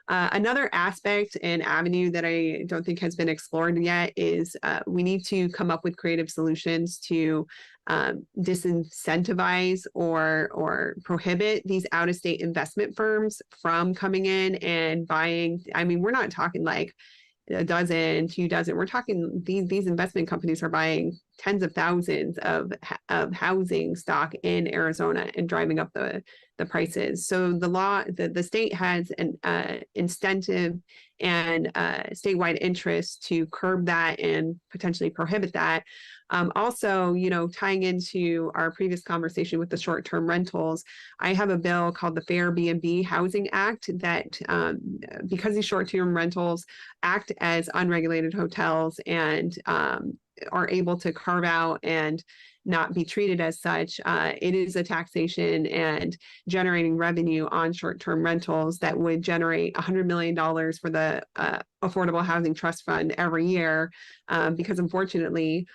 Another aspect and avenue that I don't think has been explored yet is we need to come up with creative solutions to disincentivize or prohibit these out-of-state investment firms from coming in and buying. I mean, we're not talking like a dozen, 2 dozen. We're talking these investment companies are buying tens of thousands of housing stock in Arizona and driving up the prices. So the state has an incentive and statewide interest to curb that and potentially prohibit that. Also, tying into our previous conversation with the short-term rentals, I have a bill called the Fair Bnb Housing Act that, because these short-term rentals act as unregulated hotels and are able to carve out and not be treated as such, it is a taxation and generating revenue on short-term rentals that would generate $100 million for the Affordable Housing Trust Fund every year, because unfortunately,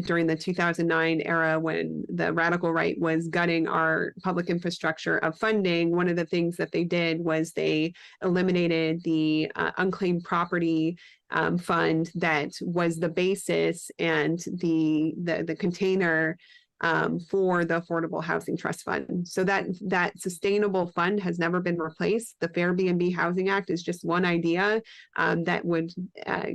during the 2009 era, when the radical right was gutting our public infrastructure of funding, one of the things that they did was they eliminated the unclaimed property fund that was the basis and the container for the Affordable Housing Trust Fund. So that sustainable fund has never been replaced. The Fair Bnb Housing Act is just one idea that would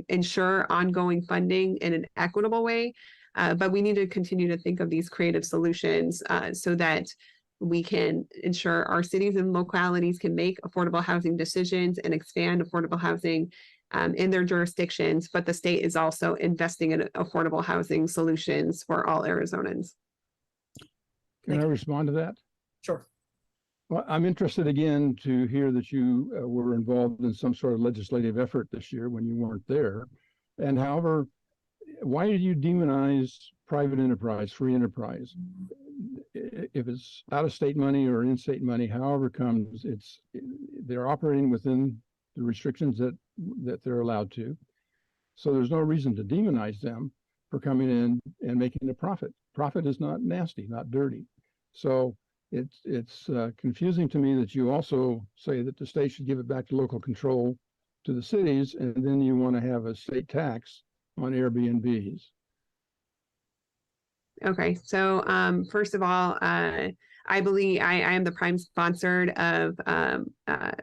ensure ongoing funding in an equitable way. But we need to continue to think of these creative solutions so that we can ensure our cities and localities can make affordable housing decisions and expand affordable housing in their jurisdictions. But the state is also investing in affordable housing solutions for all Arizonans. Can I respond to that? Sure. Well, I'm interested again to hear that you were involved in some sort of legislative effort this year when you weren't there. And however, why did you demonize private enterprise, free enterprise? If it's out-of-state money or in-state money, however it comes, they're operating within the restrictions that they're allowed to. So there's no reason to demonize them for coming in and making a profit. Profit is not nasty, not dirty. So it's confusing to me that you also say that the state should give it back to local control to the cities, and then you want to have a state tax on Airbnbs. Okay, so first of all, I believe I am the prime sponsor of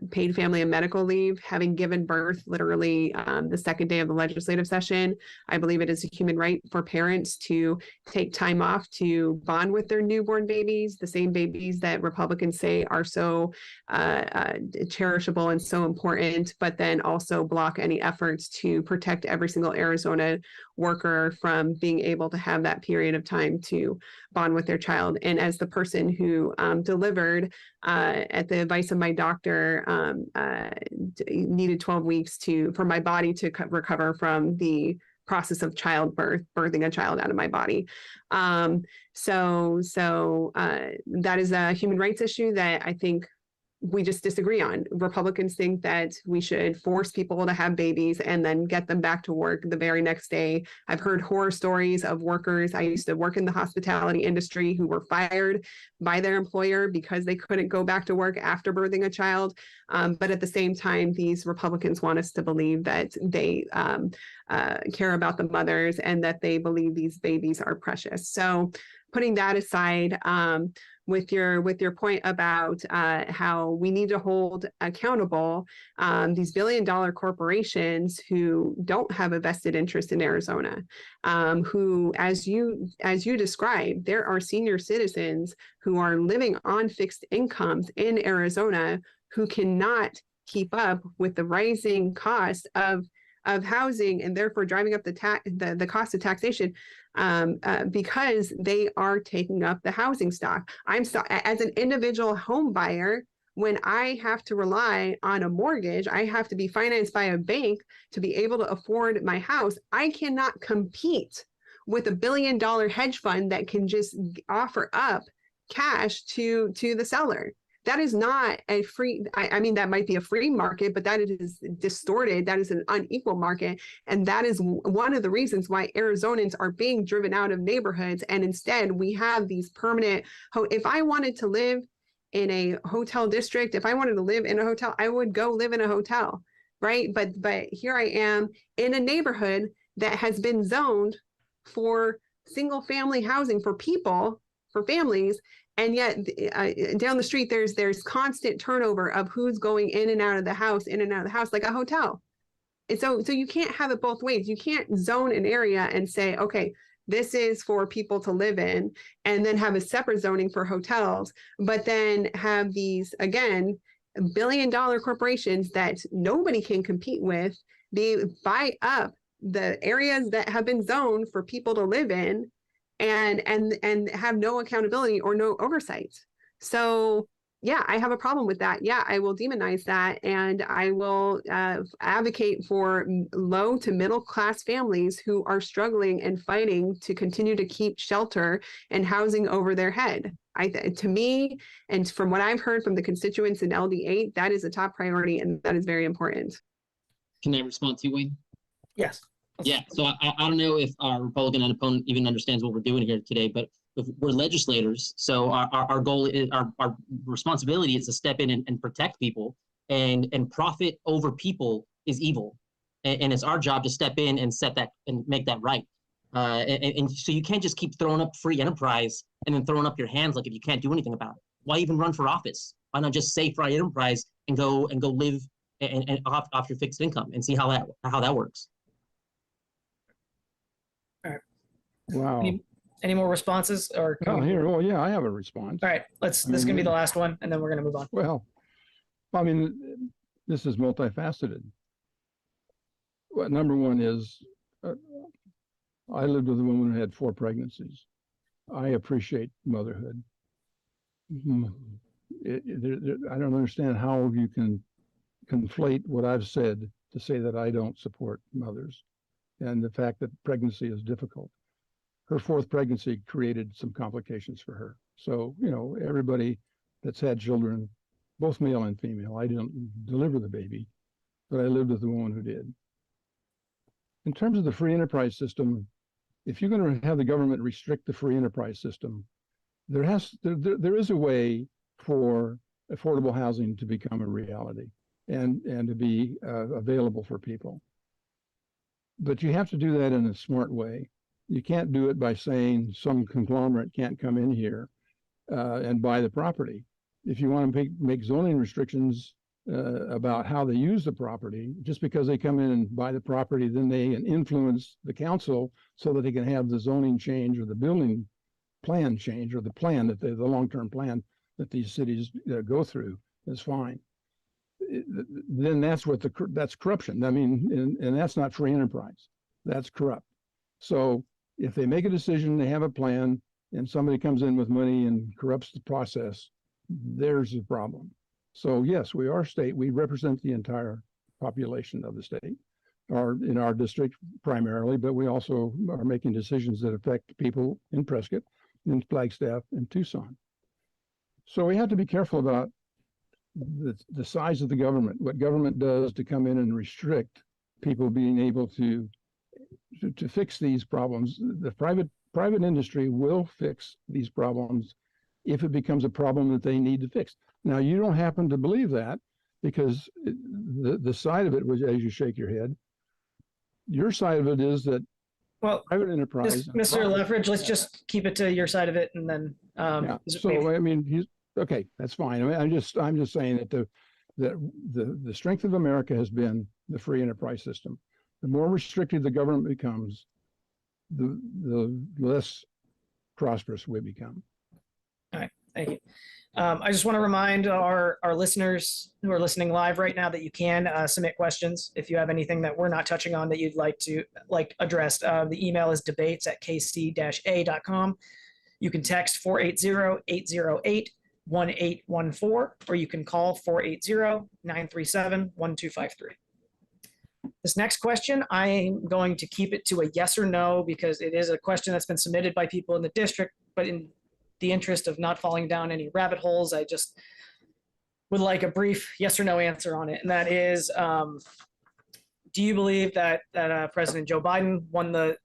paid family and medical leave, having given birth literally the second day of the legislative session. I believe it is a human right for parents to take time off to bond with their newborn babies, the same babies that Republicans say are so cherishable and so important, but then also block any efforts to protect every single Arizona worker from being able to have that period of time to bond with their child. And as the person who delivered at the advice of my doctor, needed 12 weeks for my body to recover from the process of childbirth, birthing a child out of my body. So that is a human rights issue that I think we just disagree on. Republicans think that we should force people to have babies and then get them back to work the very next day. I've heard horror stories of workers. I used to work in the hospitality industry who were fired by their employer because they couldn't go back to work after birthing a child. But at the same time, these Republicans want us to believe that they care about the mothers and that they believe these babies are precious. So putting that aside, with your point about how we need to hold accountable these billion-dollar corporations who don't have a vested interest in Arizona, who, as you described, there are senior citizens who are living on fixed incomes in Arizona who cannot keep up with the rising cost of housing and therefore driving up the cost of taxation because they are taking up the housing stock. As an individual home buyer, when I have to rely on a mortgage, I have to be financed by a bank to be able to afford my house. I cannot compete with $1 billion hedge fund that can just offer up cash to the seller. That is not a free, I mean, that might be a free market, but that is distorted. That is an unequal market. And that is one of the reasons why Arizonans are being driven out of neighborhoods. And instead we have these permanent, if I wanted to live in a hotel district, if I wanted to live in a hotel, I would go live in a hotel, right? But here I am in a neighborhood that has been zoned for single family housing for people, for families. And yet down the street, there's constant turnover of who's going in and out of the house, like a hotel. so you can't have it both ways. You can't zone an area and say, okay, this is for people to live in, and then have a separate zoning for hotels, but then have these, again, billion-dollar corporations that nobody can compete with, they buy up the areas that have been zoned for people to live in, and have no accountability or no oversight. So yeah, I have a problem with that. Yeah, I will demonize that, and I will advocate for low to middle class families who are struggling and fighting to continue to keep shelter and housing over their head. To me, and from what I've heard from the constituents in LD8, that is a top priority, and that is very important. Can I respond to you, Wayne? Yes. Yeah, so I don't know if our Republican opponent even understands what we're doing here today, but if we're legislators, so our goal is, our responsibility is to step in and protect people, and profit over people is evil. And it's our job to step in and set that and make that right. And so you can't just keep throwing up free enterprise and then throwing up your hands like if you can't do anything about it. Why even run for office? Why not just say free enterprise and go live and off your fixed income and see how that works? Wow. Any more responses or? Oh, here. Well, yeah, I have a response. All right, this is gonna be the last one, and then we're gonna move on. Well, I mean, this is multifaceted. Well, number one is, I lived with a woman who had 4 pregnancies. I appreciate motherhood. I don't understand how you can conflate what I've said to say that I don't support mothers, and the fact that pregnancy is difficult. Her 4th pregnancy created some complications for her. So, you know, everybody that's had children, both male and female, I didn't deliver the baby, but I lived with the woman who did. In terms of the free enterprise system, if you're going to have the government restrict the free enterprise system, there is a way for affordable housing to become a reality and to be available for people. But you have to do that in a smart way. You can't do it by saying some conglomerate can't come in here and buy the property. If you want to make zoning restrictions about how they use the property, just because they come in and buy the property, then they can influence the council so that they can have the zoning change or the building plan change, or the plan that the long-term plan that these cities go through is fine. Then that's corruption. I mean, and that's not free enterprise. That's corrupt. So if they make a decision, they have a plan, and somebody comes in with money and corrupts the process, there's a problem. So yes, we are state. We represent the entire population of the state, or in our district primarily, but we also are making decisions that affect people in Prescott, in Flagstaff, and Tucson. So we have to be careful about the size of the government, what government does to come in and restrict people being able to fix these problems. The private industry will fix these problems if it becomes a problem that they need to fix. Now, you don't happen to believe that, because the side of it was, as you shake your head, your side of it is that, well, private enterprise. Mr. Lethbridge, let's just keep it to your side of it, and then. Yeah. So I mean, okay, that's fine. I mean, I'm just saying that the strength of America has been the free enterprise system. The more restricted the government becomes, the less prosperous we become. All right, thank you. I just want to remind our listeners who are listening live right now that you can submit questions if you have anything that we're not touching on that you'd like addressed. The email is debates@kc-a.com. You can text 480-808-1814, or you can call 480-937-1253. This next question, I'm going to keep it to a yes or no, because it is a question that's been submitted by people in the district, but in the interest of not falling down any rabbit holes, I just would like a brief yes or no answer on it. And that is, do you believe that President Joe Biden won the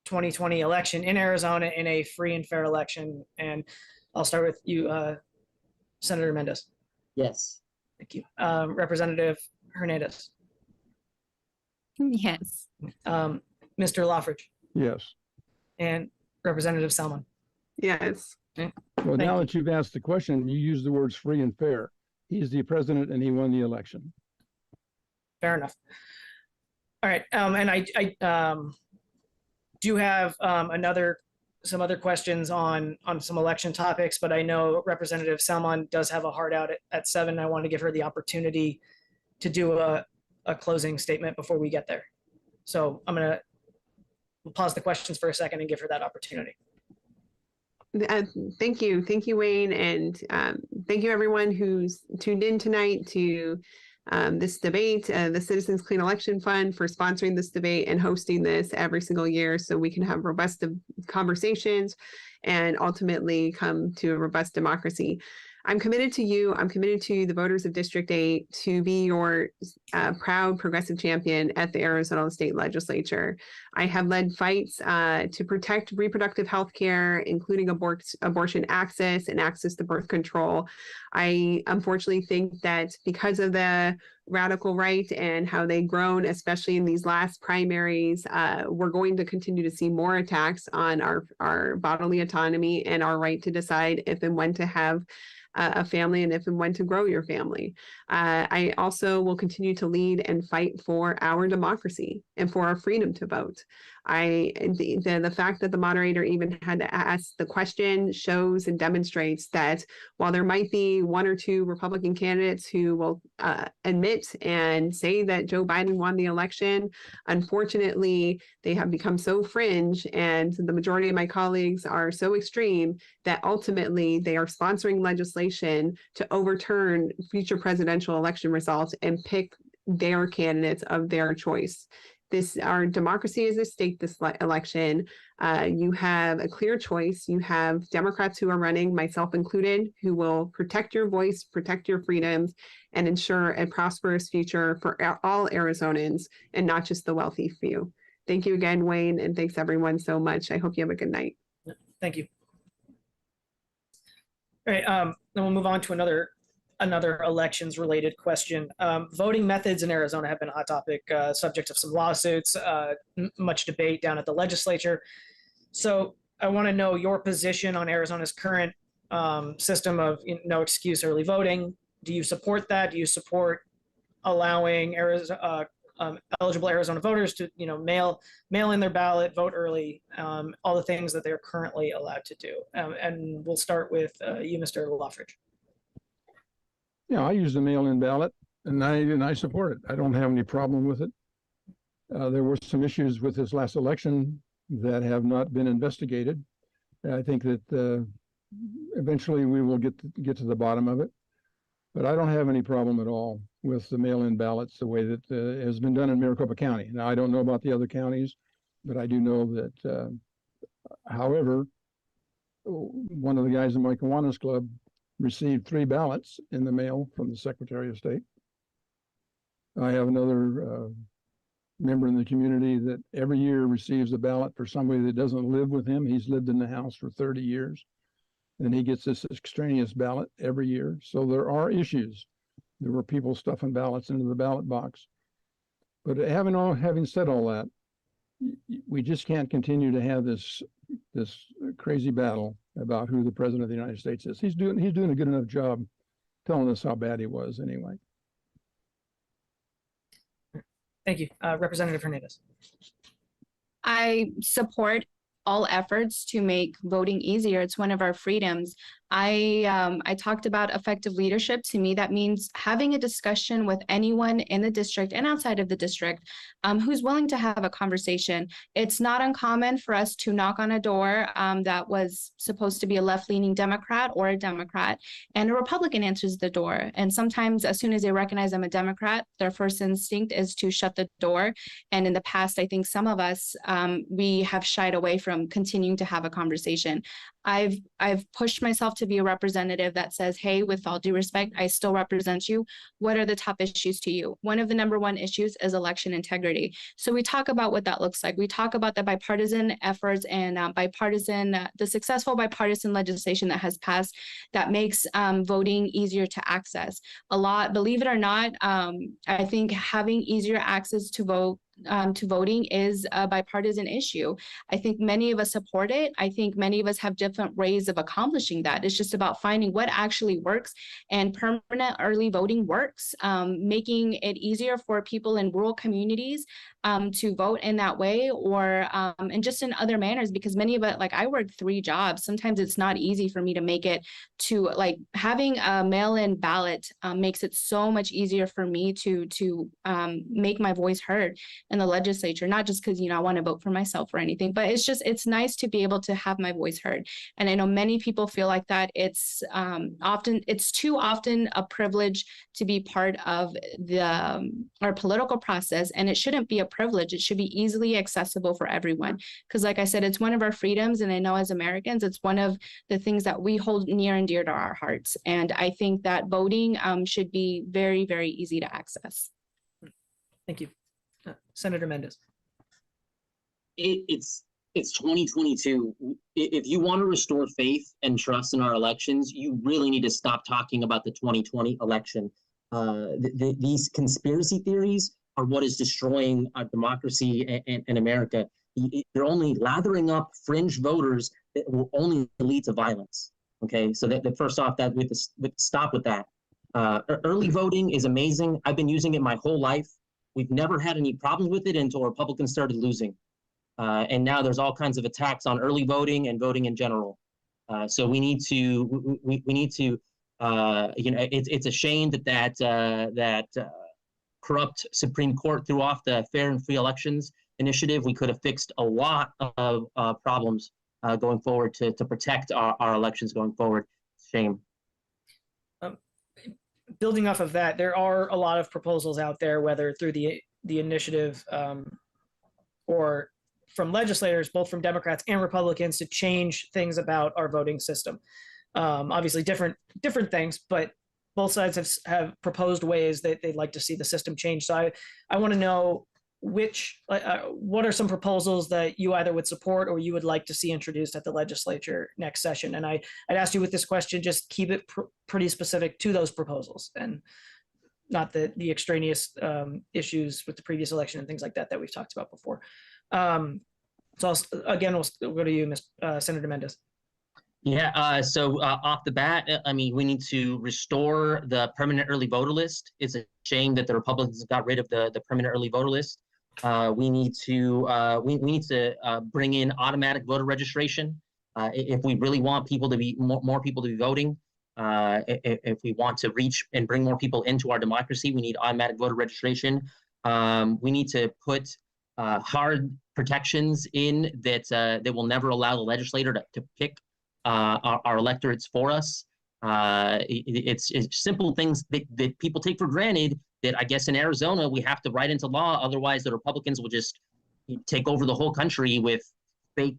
2020 election in Arizona in a free and fair election? And I'll start with you, Senator Mendes. Yes. Thank you. Representative Hernandez. Yes. Mr. Lafridge. Yes. And Representative Salmon. Yes. Okay. Well, now that you've asked the question, you use the words free and fair. He's the president and he won the election. Fair enough. All right, and I do have some other questions on some election topics, but I know Representative Salmon does have a hard out at 7. I want to give her the opportunity to do a closing statement before we get there. So I'm gonna pause the questions for a second and give her that opportunity. Thank you. Thank you, Wayne. And thank you, everyone who's tuned in tonight to this debate, the Citizens Clean Election Fund, for sponsoring this debate and hosting this every single year so we can have robust conversations and ultimately come to a robust democracy. I'm committed to you. I'm committed to the voters of District 8 to be your proud progressive champion at the Arizona State Legislature. I have led fights to protect reproductive health care, including abortion access and access to birth control. I unfortunately think that because of the radical right and how they've grown, especially in these last primaries, we're going to continue to see more attacks on our bodily autonomy and our right to decide if and when to have a family and if and when to grow your family. I also will continue to lead and fight for our democracy and for our freedom to vote. The fact that the moderator even had to ask the question shows and demonstrates that while there might be one or two Republican candidates who will admit and say that Joe Biden won the election, unfortunately, they have become so fringe and the majority of my colleagues are so extreme that ultimately they are sponsoring legislation to overturn future presidential election results and pick their candidates of their choice. Our democracy is at stake this election. You have a clear choice. You have Democrats who are running, myself included, who will protect your voice, protect your freedoms, and ensure a prosperous future for all Arizonans and not just the wealthy few. Thank you again, Wayne, and thanks everyone so much. I hope you have a good night. Thank you. All right, then we'll move on to another elections related question. Voting methods in Arizona have been a hot topic, subject of some lawsuits, much debate down at the legislature. So I want to know your position on Arizona's current system of no excuse early voting. Do you support that? Do you support allowing eligible Arizona voters to mail in their ballot, vote early, all the things that they're currently allowed to do? And we'll start with you, Mr. Loffridge. Yeah, I use the mail-in ballot, and I support it. I don't have any problem with it. There were some issues with this last election that have not been investigated. I think that eventually we will get to the bottom of it. But I don't have any problem at all with the mail-in ballots the way that has been done in Maricopa County. Now, I don't know about the other counties, but I do know that, however, one of the guys in my Kiwanis Club received 3 ballots in the mail from the Secretary of State. I have another member in the community that every year receives a ballot for somebody that doesn't live with him. He's lived in the house for 30 years. And he gets this extraneous ballot every year. So there are issues. There were people stuffing ballots into the ballot box. But having said all that, we just can't continue to have this crazy battle about who the president of the United States is. He's doing a good enough job telling us how bad he was anyway. Thank you. Representative Hernandez. I support all efforts to make voting easier. It's one of our freedoms. I talked about effective leadership. To me, that means having a discussion with anyone in the district and outside of the district who's willing to have a conversation. It's not uncommon for us to knock on a door that was supposed to be a left-leaning Democrat or a Democrat, and a Republican answers the door. And sometimes as soon as they recognize I'm a Democrat, their first instinct is to shut the door. And in the past, I think some of us, we have shied away from continuing to have a conversation. I've pushed myself to be a representative that says, hey, with all due respect, I still represent you. What are the top issues to you? One of the number one issues is election integrity. So we talk about what that looks like. We talk about the bipartisan efforts and the successful bipartisan legislation that has passed that makes voting easier to access. Believe it or not, I think having easier access to vote to voting is a bipartisan issue. I think many of us support it. I think many of us have different ways of accomplishing that. It's just about finding what actually works, and permanent early voting works, making it easier for people in rural communities to vote in that way, or and just in other manners, because many of it, like I work 3 jobs. Sometimes it's not easy for me to make it to, like, having a mail-in ballot makes it so much easier for me to make my voice heard in the legislature, not just because, I want to vote for myself or anything, but it's nice to be able to have my voice heard. And I know many people feel like that it's too often a privilege to be part of our political process, and it shouldn't be a privilege. It should be easily accessible for everyone, because like I said, it's one of our freedoms, and I know as Americans, it's one of the things that we hold near and dear to our hearts. And I think that voting should be very, very easy to access. Thank you. Senator Mendes. It's 2022. If you want to restore faith and trust in our elections, you really need to stop talking about the 2020 election. These conspiracy theories are what is destroying our democracy in America. They're only lathering up fringe voters that will only lead to violence. Okay, so that first off, that with stop with that. Early voting is amazing. I've been using it my whole life. We've never had any problems with it until Republicans started losing. And now there's all kinds of attacks on early voting and voting in general. So we need to, it's a shame that corrupt Supreme Court threw off the Fair and Free Elections initiative. We could have fixed a lot of problems going forward to protect our elections going forward. Shame. Building off of that, there are a lot of proposals out there, whether through the initiative or from legislators, both from Democrats and Republicans, to change things about our voting system. Obviously different things, but both sides have proposed ways that they'd like to see the system change. So I want to know what are some proposals that you either would support or you would like to see introduced at the legislature next session? And I'd ask you with this question, just keep it pretty specific to those proposals and not the extraneous issues with the previous election and things like that we've talked about before. So again, we'll go to you, Senator Mendes. Yeah, so off the bat, I mean, we need to restore the permanent early voter list. It's a shame that the Republicans got rid of the permanent early voter list. We need to bring in automatic voter registration if we really want people to be more people to be voting. If we want to reach and bring more people into our democracy, we need automatic voter registration. We need to put hard protections in that will never allow the legislator to pick our electorates for us. It's simple things that people take for granted that I guess in Arizona we have to write into law. Otherwise, the Republicans will just take over the whole country with fake,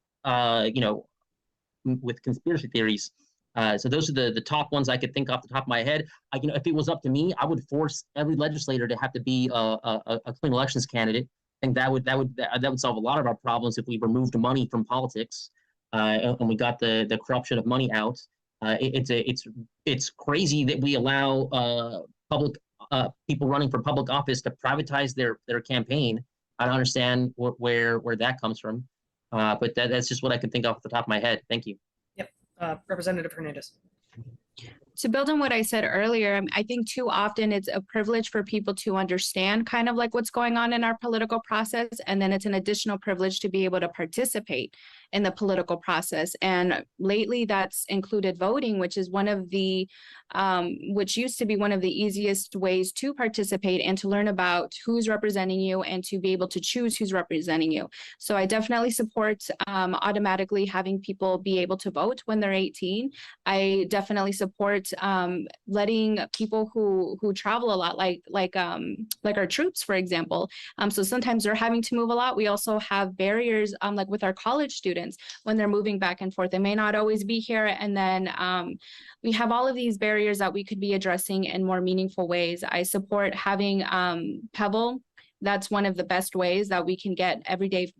with conspiracy theories. So those are the top ones I could think off the top of my head. If it was up to me, I would force every legislator to have to be a clean elections candidate. I think that would solve a lot of our problems if we removed money from politics. And we got the corruption of money out. It's crazy that we allow public people running for public office to privatize their campaign. I don't understand where that comes from, but that's just what I can think off the top of my head. Thank you. Yep, Representative Hernandez. To build on what I said earlier, I think too often it's a privilege for people to understand kind of like what's going on in our political process, and then it's an additional privilege to be able to participate in the political process. And lately that's included voting, which is which used to be one of the easiest ways to participate and to learn about who's representing you and to be able to choose who's representing you. So I definitely support automatically having people be able to vote when they're 18. I definitely support letting people who travel a lot, like our troops, for example. So sometimes they're having to move a lot. We also have barriers, like with our college students when they're moving back and forth. They may not always be here, and then we have all of these barriers that we could be addressing in more meaningful ways. I support having Pebble. That's one of the best ways that we can get everyday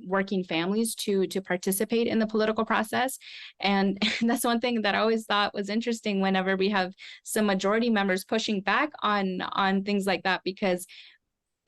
working families to participate in the political process. And that's one thing that I always thought was interesting whenever we have some majority members pushing back on things like that, because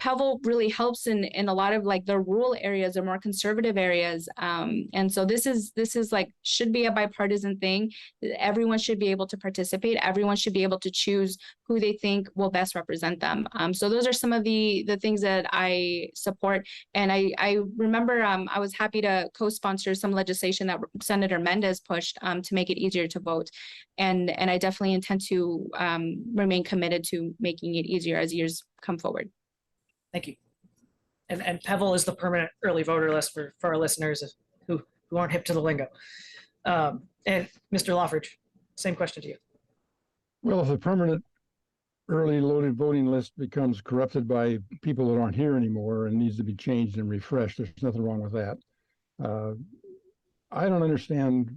Pavel really helps in a lot of like the rural areas or more conservative areas. And so this is like, should be a bipartisan thing. Everyone should be able to participate. Everyone should be able to choose who they think will best represent them. So those are some of the things that I support. And I remember I was happy to co-sponsor some legislation that Senator Mendes pushed to make it easier to vote. And I definitely intend to remain committed to making it easier as years come forward. Thank you. And Pavel is the permanent early voter list for our listeners who aren't hip to the lingo. And Mr. Loffridge, same question to you. Well, if the permanent early loaded voting list becomes corrupted by people that aren't here anymore and needs to be changed and refreshed, there's nothing wrong with that. I don't understand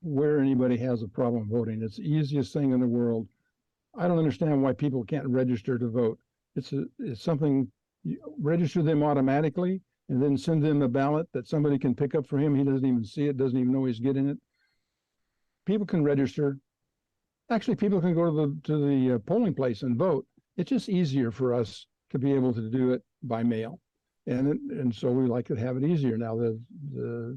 where anybody has a problem voting. It's the easiest thing in the world. I don't understand why people can't register to vote. It's something, you register them automatically and then send them a ballot that somebody can pick up for him. He doesn't even see it, doesn't even know he's getting it. People can register. Actually, people can go to the polling place and vote. It's just easier for us to be able to do it by mail. And so we like to have it easier. Now, the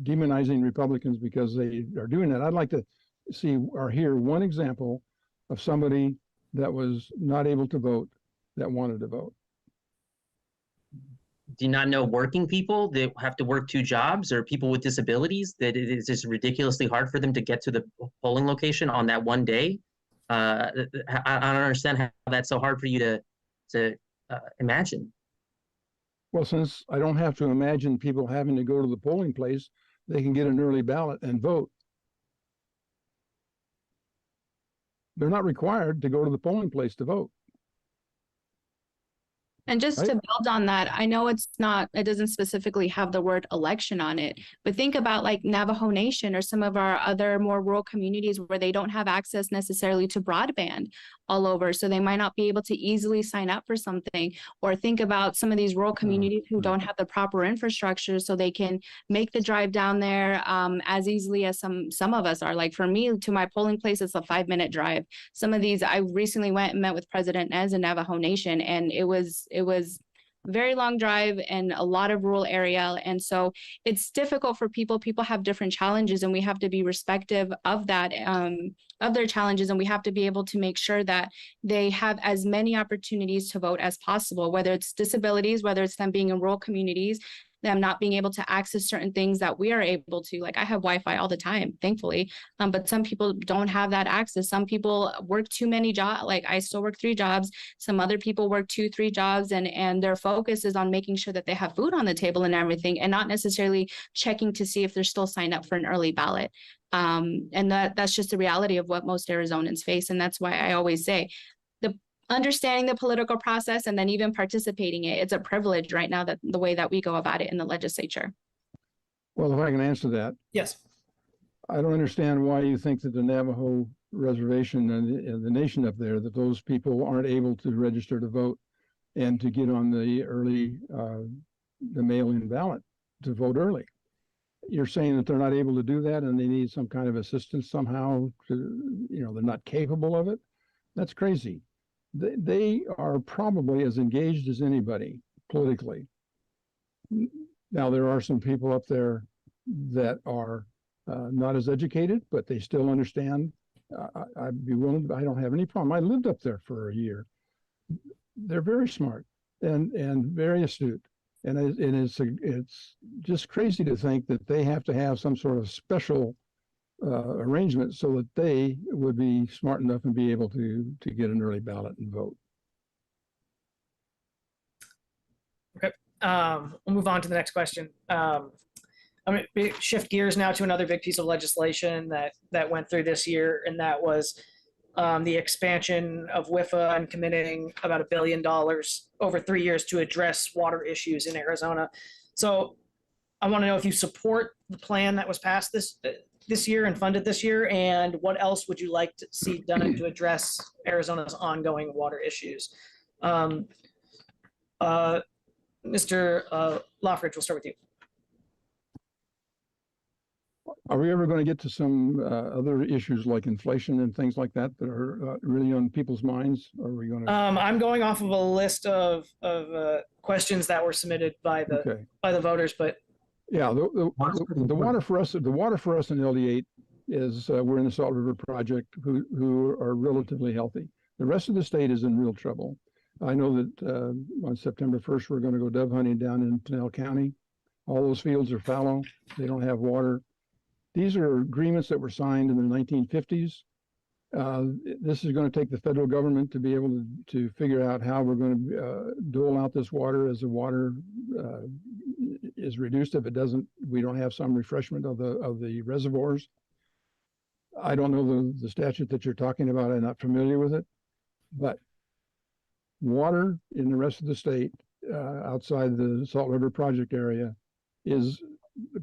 demonizing Republicans because they are doing that, I'd like to see or hear one example of somebody that was not able to vote that wanted to vote. Do you not know working people that have to work 2 jobs, or people with disabilities that it is just ridiculously hard for them to get to the polling location on that one day? I don't understand how that's so hard for you to imagine. Well, since I don't have to imagine people having to go to the polling place, they can get an early ballot and vote. They're not required to go to the polling place to vote. And just Right. to build on that, I know it doesn't specifically have the word election on it, but think about like Navajo Nation or some of our other more rural communities where they don't have access necessarily to broadband all over. So they might not be able to easily sign up for something, or think about some of these rural communities who don't have the proper infrastructure so they can make the drive down there as easily as some of us are. Like for me, to my polling place, it's a 5-minute drive. Some of these, I recently went and met with President Nez in Navajo Nation, and it was very long drive and a lot of rural area. And so it's difficult for people. People have different challenges, and we have to be respectful of that, of their challenges. And we have to be able to make sure that they have as many opportunities to vote as possible, whether it's disabilities, whether it's them being in rural communities, them not being able to access certain things that we are able to. Like I have Wi-Fi all the time, thankfully, but some people don't have that access. Some people work too many jobs. Like I still work 3 jobs. Some other people work 2-3 jobs, and their focus is on making sure that they have food on the table and everything, and not necessarily checking to see if they're still signed up for an early ballot. And that's just the reality of what most Arizonans face. And that's why I always say, understanding the political process and then even participating in it, it's a privilege right now, that the way that we go about it in the legislature. Well, if I can answer that. Yes. I don't understand why you think that the Navajo reservation and the nation up there, that those people aren't able to register to vote and to get on the early, the mail-in ballot to vote early. You're saying that they're not able to do that and they need some kind of assistance somehow to, they're not capable of it? That's crazy. They are probably as engaged as anybody politically. Now, there are some people up there that are not as educated, but they still understand. I'd be willing, I don't have any problem. I lived up there for a year. They're very smart and very astute. And it's just crazy to think that they have to have some sort of special arrangement so that they would be smart enough and be able to get an early ballot and vote. Okay, we'll move on to the next question. I'm going to shift gears now to another big piece of legislation that went through this year, and that was the expansion of WIFA and committing about $1 billion over 3 years to address water issues in Arizona. So I want to know if you support the plan that was passed this year and funded this year, and what else would you like to see done to address Arizona's ongoing water issues? Mr. Loffridge, we'll start with you. Are we ever going to get to some other issues like inflation and things like that that are really on people's minds? Are we going to? I'm going off of a list of questions that were submitted by Okay. the voters, but Yeah, the water for us, in LD8 is we're in the Salt River Project who are relatively healthy. The rest of the state is in real trouble. I know that on September 1st, we're going to go dove hunting down in Pinell County. All those fields are fallow. They don't have water. These are agreements that were signed in the 1950s. This is going to take the federal government to be able to figure out how we're going to dole out this water as the water is reduced. If it doesn't, we don't have some refreshment of the reservoirs. I don't know the statute that you're talking about. I'm not familiar with it, but water in the rest of the state outside the Salt River Project area is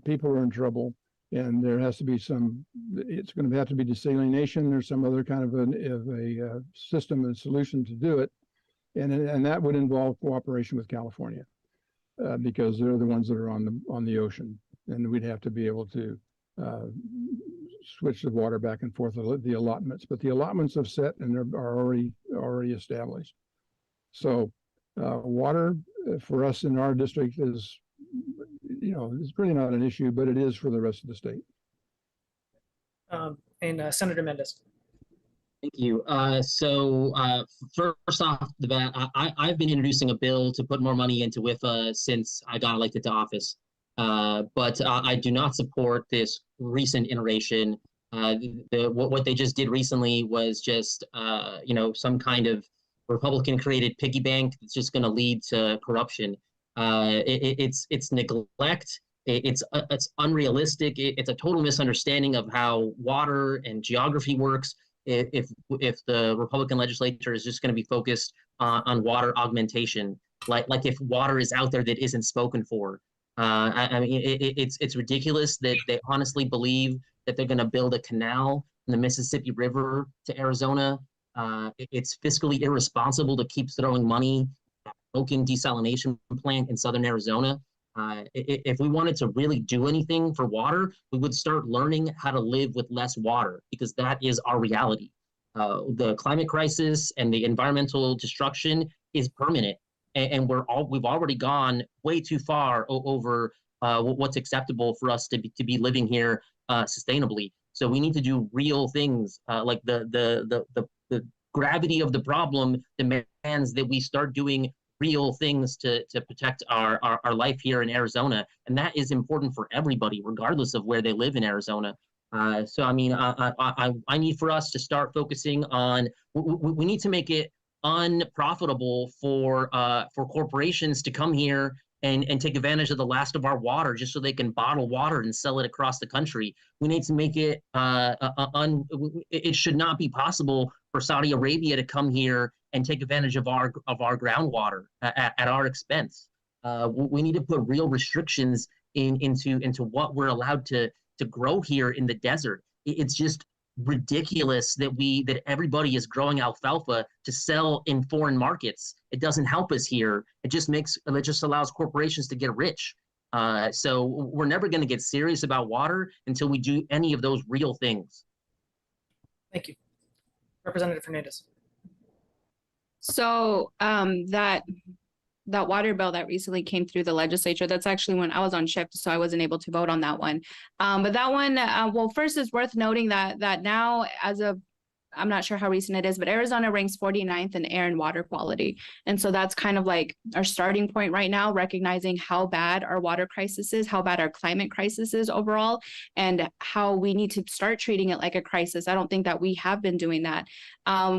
people are in trouble. And there has to be it's going to have to be desalination or some other kind of a system and solution to do it. And that would involve cooperation with California because they're the ones that are on the ocean. And we'd have to be able to switch the water back and forth, the allotments. But the allotments have set and are already established. So water for us in our district is, it's really not an issue, but it is for the rest of the state. And Senator Mendes. Thank you. First off the bat, I've been introducing a bill to put more money into WIFA since I got elected to office. But I do not support this recent iteration. What they just did recently was just, some kind of Republican created piggy bank that's just going to lead to corruption. It's neglect. It's unrealistic. It's a total misunderstanding of how water and geography works. If the Republican legislature is just going to be focused on water augmentation, like if water is out there that isn't spoken for. It's ridiculous that they honestly believe that they're going to build a canal in the Mississippi River to Arizona. It's fiscally irresponsible to keep throwing money at a broken desalination plant in southern Arizona. If we wanted to really do anything for water, we would start learning how to live with less water, because that is our reality. The climate crisis and the environmental destruction is permanent, and we've already gone way too far over what's acceptable for us to be living here sustainably. So we need to do real things. Like the gravity of the problem demands that we start doing real things to protect our life here in Arizona. And that is important for everybody, regardless of where they live in Arizona. I need for us to start focusing on, we need to make it unprofitable for corporations to come here and take advantage of the last of our water just so they can bottle water and sell it across the country. We need to make it, it should not be possible for Saudi Arabia to come here and take advantage of our groundwater at our expense. We need to put real restrictions into what we're allowed to grow here in the desert. It's just ridiculous that everybody is growing alfalfa to sell in foreign markets. It doesn't help us here. It just allows corporations to get rich. So we're never going to get serious about water until we do any of those real things. Thank you. Representative Hernandez. So that water bill that recently came through the legislature, that's actually when I was on shift, so I wasn't able to vote on that one. But that one, well, first it's worth noting that now, as of, I'm not sure how recent it is, but Arizona ranks 49th in air and water quality. And so that's kind of like our starting point right now, recognizing how bad our water crisis is, how bad our climate crisis is overall, and how we need to start treating it like a crisis. I don't think that we have been doing that.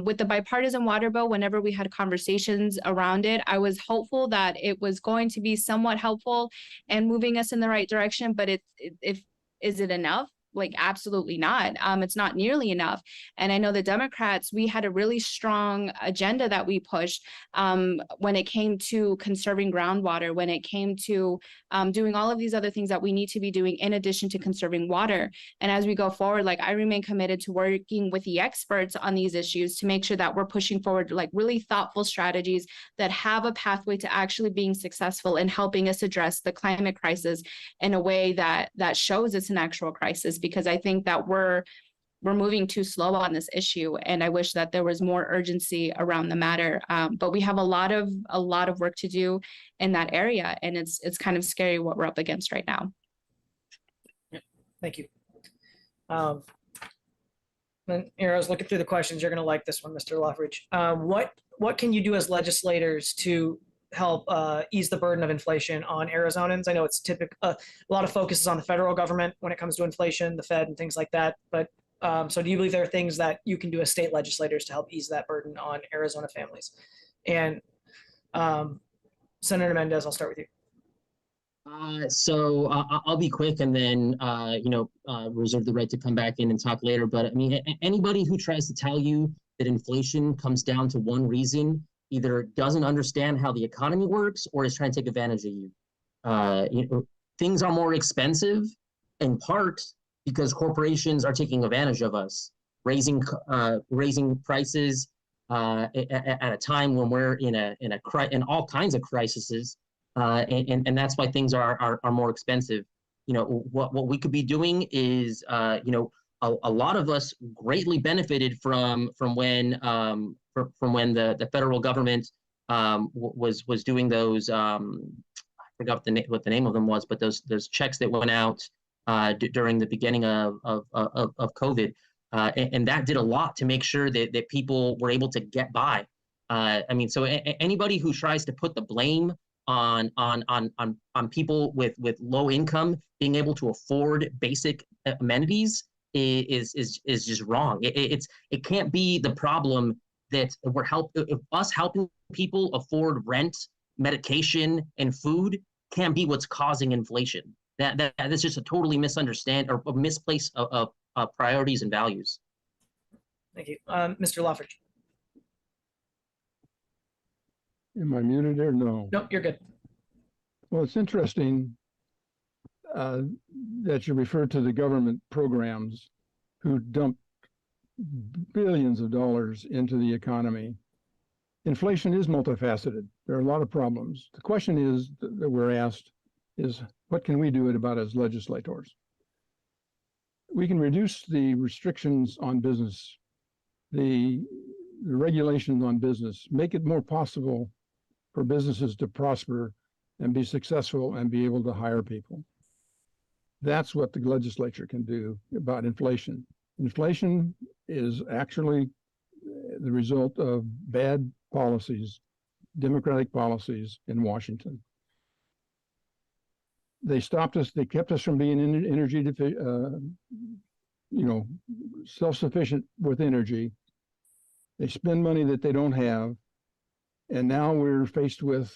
With the bipartisan water bill, whenever we had conversations around it, I was hopeful that it was going to be somewhat helpful and moving us in the right direction, but is it enough? Like, absolutely not. It's not nearly enough. And I know the Democrats, we had a really strong agenda that we pushed when it came to conserving groundwater, when it came to doing all of these other things that we need to be doing in addition to conserving water. And as we go forward, like, I remain committed to working with the experts on these issues to make sure that we're pushing forward like really thoughtful strategies that have a pathway to actually being successful in helping us address the climate crisis in a way that shows it's an actual crisis. because I think that we're moving too slow on this issue, and I wish that there was more urgency around the matter. But we have a lot of work to do in that area, and it's kind of scary what we're up against right now. Thank you. And I was looking through the questions. You're going to like this one, Mr. Loffridge. What can you do as legislators to help ease the burden of inflation on Arizonans? I know it's a lot of focus is on the federal government when it comes to inflation, the Fed and things like that. But so do you believe there are things that you can do as state legislators to help ease that burden on Arizona families? And Senator Mendes, I'll start with you. I'll be quick and then, reserve the right to come back in and talk later. But I mean, anybody who tries to tell you that inflation comes down to one reason either doesn't understand how the economy works or is trying to take advantage of you. Things are more expensive in part because corporations are taking advantage of us, raising prices at a time when we're in all kinds of crises. And that's why things are more expensive. What we could be doing is, a lot of us greatly benefited from when the federal government was doing those. I forgot what the name of them was, but those checks that went out during the beginning of COVID, and that did a lot to make sure that people were able to get by. So anybody who tries to put the blame on people with low income being able to afford basic amenities is just wrong. It can't be the problem that us helping people afford rent, medication, and food can't be what's causing inflation. That's just a totally misunderstand or a misplace of priorities and values. Thank you, Mr. Loffridge. Am I muted there? No. Nope, you're good. Well, it's interesting that you refer to the government programs who dump billions of dollars into the economy. Inflation is multifaceted. There are a lot of problems. The question is that we're asked is, what can we do about it as legislators? We can reduce the restrictions on business, the regulations on business, make it more possible for businesses to prosper and be successful and be able to hire people. That's what the legislature can do about inflation. Inflation is actually the result of bad policies, democratic policies in Washington. They stopped us, they kept us from being energy, self-sufficient with energy. They spend money that they don't have. And now we're faced with,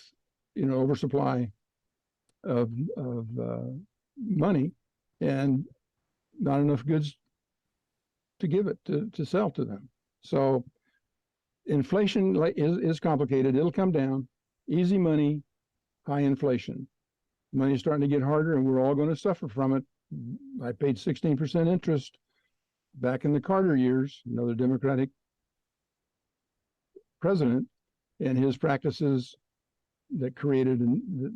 oversupply of money and not enough goods to give it to sell to them. So inflation is complicated. It'll come down. Easy money, high inflation. Money's starting to get harder, and we're all going to suffer from it. I paid 16% interest back in the Carter years, another Democratic president, and his practices that created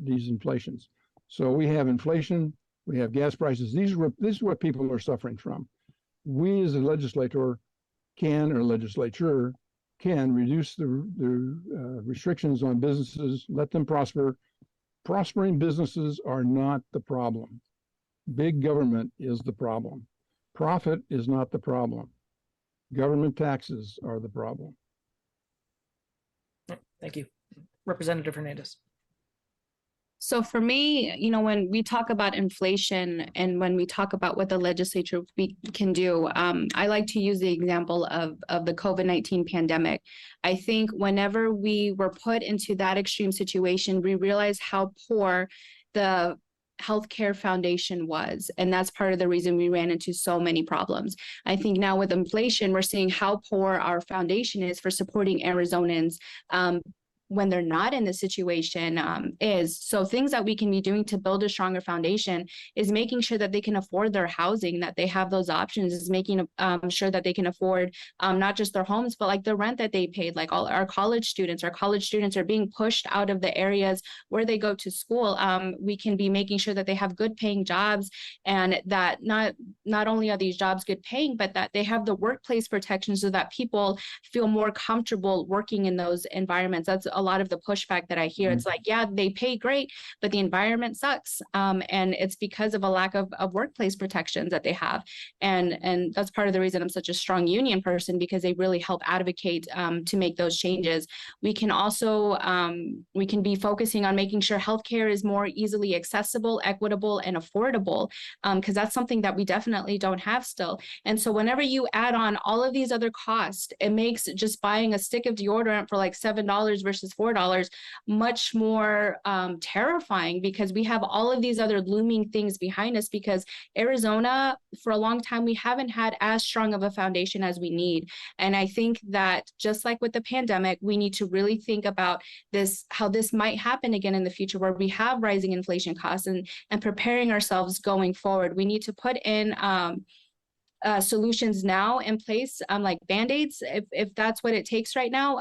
these inflations. So we have inflation, we have gas prices. This is what people are suffering from. We as a legislature can reduce the restrictions on businesses, let them prosper. Prospering businesses are not the problem. Big government is the problem. Profit is not the problem. Government taxes are the problem. Thank you. Representative Hernandez. So for me, when we talk about inflation and when we talk about what the legislature can do, I like to use the example of the COVID-19 pandemic. I think whenever we were put into that extreme situation, we realized how poor the healthcare foundation was. And that's part of the reason we ran into so many problems. I think now with inflation, we're seeing how poor our foundation is for supporting Arizonans, when they're not in the situation is. So things that we can be doing to build a stronger foundation is making sure that they can afford their housing, that they have those options, is making sure that they can afford not just their homes, but like the rent that they paid. Like all our college students are being pushed out of the areas where they go to school. We can be making sure that they have good paying jobs, and that not only are these jobs good paying, but that they have the workplace protection so that people feel more comfortable working in those environments. That's a lot of the pushback that I hear. It's like, yeah, they pay great, but the environment sucks. And it's because of a lack of workplace protections that they have. And that's part of the reason I'm such a strong union person, because they really help advocate to make those changes. We can also, we can be focusing on making sure healthcare is more easily accessible, equitable, and affordable, because that's something that we definitely don't have still. And so whenever you add on all of these other costs, it makes just buying a stick of deodorant for like $7 versus $4 much more terrifying, because we have all of these other looming things behind us, because Arizona, for a long time, we haven't had as strong of a foundation as we need. And I think that just like with the pandemic, we need to really think about this, how this might happen again in the future, where we have rising inflation costs, and preparing ourselves going forward. We need to put in solutions now in place, like Band-Aids, if that's what it takes right now,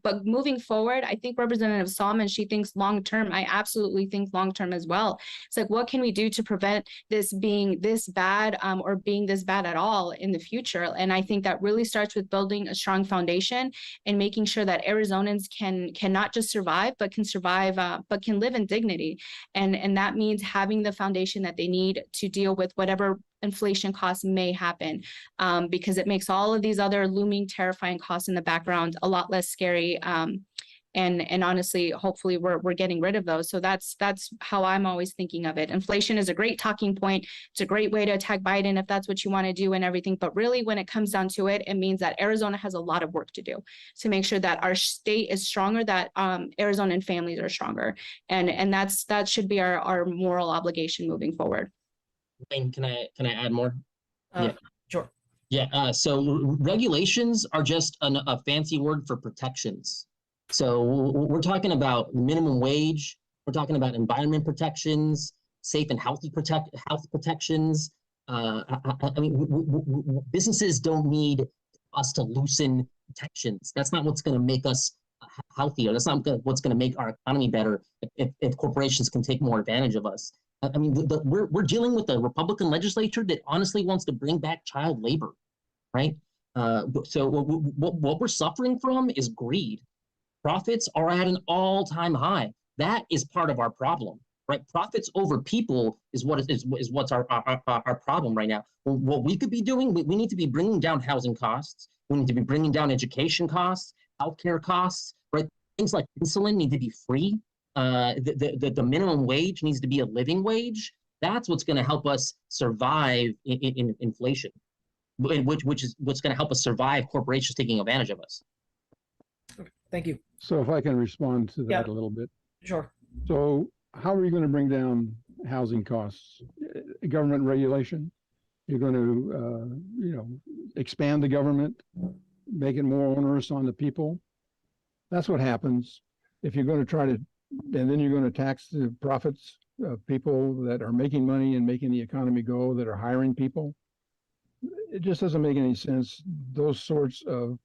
but moving forward, I think Representative Salmon, she thinks long-term. I absolutely think long-term as well. It's like, what can we do to prevent this being this bad, or being this bad at all in the future? And I think that really starts with building a strong foundation and making sure that Arizonans can not just survive, but can survive, but can live in dignity. And that means having the foundation that they need to deal with whatever inflation costs may happen, because it makes all of these other looming, terrifying costs in the background a lot less scary. And honestly, hopefully we're getting rid of those. So that's how I'm always thinking of it. Inflation is a great talking point. It's a great way to attack Biden if that's what you want to do and everything. But really, when it comes down to it, it means that Arizona has a lot of work to do to make sure that our state is stronger, that Arizonan families are stronger. And that should be our moral obligation moving forward. Wayne, can I add more? Yeah. Sure. Yeah. So regulations are just a fancy word for protections. So we're talking about minimum wage. We're talking about environment protections, safe and healthy health protections. I mean, businesses don't need us to loosen protections. That's not what's going to make us healthier. That's not what's going to make our economy better if corporations can take more advantage of us. I mean, we're dealing with a Republican legislature that honestly wants to bring back child labor, right? So what we're suffering from is greed. Profits are at an all-time high. That is part of our problem, right? Profits over people is what's our problem right now. What we could be doing, we need to be bringing down housing costs. We need to be bringing down education costs, healthcare costs, right? Things like insulin need to be free. The minimum wage needs to be a living wage. That's what's going to help us survive in inflation, which is what's going to help us survive corporations taking advantage of us. Okay, thank you. So if I can respond to that a little bit. Sure. So how are you going to bring down housing costs? Government regulation? You're going to, expand the government, make it more onerous on the people. That's what happens if you're going to try to, and then you're going to tax the profits of people that are making money and making the economy go, that are hiring people. It just doesn't make any sense. Those sorts of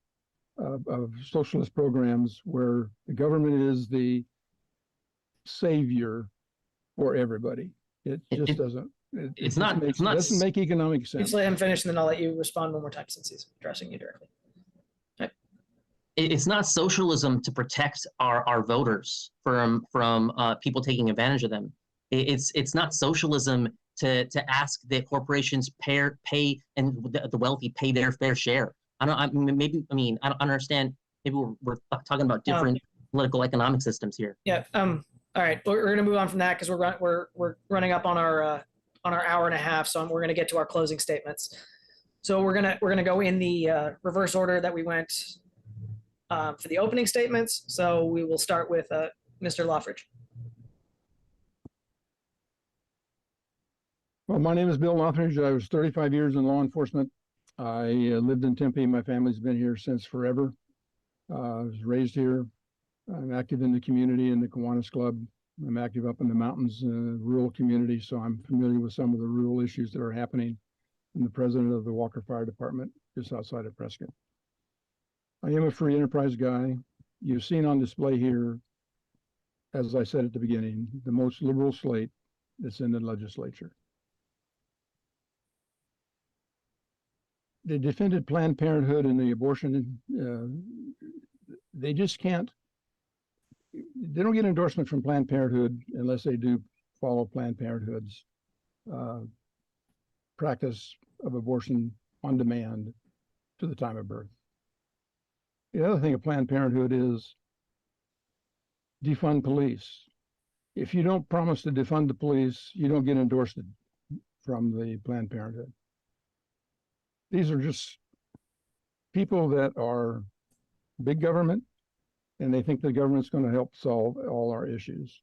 socialist programs where the government is the savior for everybody. It just doesn't. It doesn't make economic sense. Just let him finish, and then I'll let you respond one more time since he's addressing you directly. Okay. It's not socialism to protect our voters from people taking advantage of them. It's not socialism to ask that corporations pay and the wealthy pay their fair share. I don't understand. Maybe we're talking about different political economic systems here. Yeah. All right. We're going to move on from that because we're running up on our hour and a half. So we're going to get to our closing statements. So we're gonna go in the reverse order that we went for the opening statements. So we will start with Mr. Loffridge. Well, my name is Bill Lothridge. I was 35 years in law enforcement. I lived in Tempe. My family's been here since forever. I was raised here. I'm active in the community in the Kiwanis Club. I'm active up in the mountains, rural community, so I'm familiar with some of the rural issues that are happening. I'm the president of the Walker Fire Department just outside of Prescott. I am a free enterprise guy. You've seen on display here, as I said at the beginning, the most liberal slate that's in the legislature. They defended Planned Parenthood and the abortion. They just can't. They don't get endorsement from Planned Parenthood unless they do follow Planned Parenthood's practice of abortion on demand to the time of birth. The other thing of Planned Parenthood is defund police. If you don't promise to defund the police, you don't get endorsed from the Planned Parenthood. These are just people that are big government, and they think the government's going to help solve all our issues.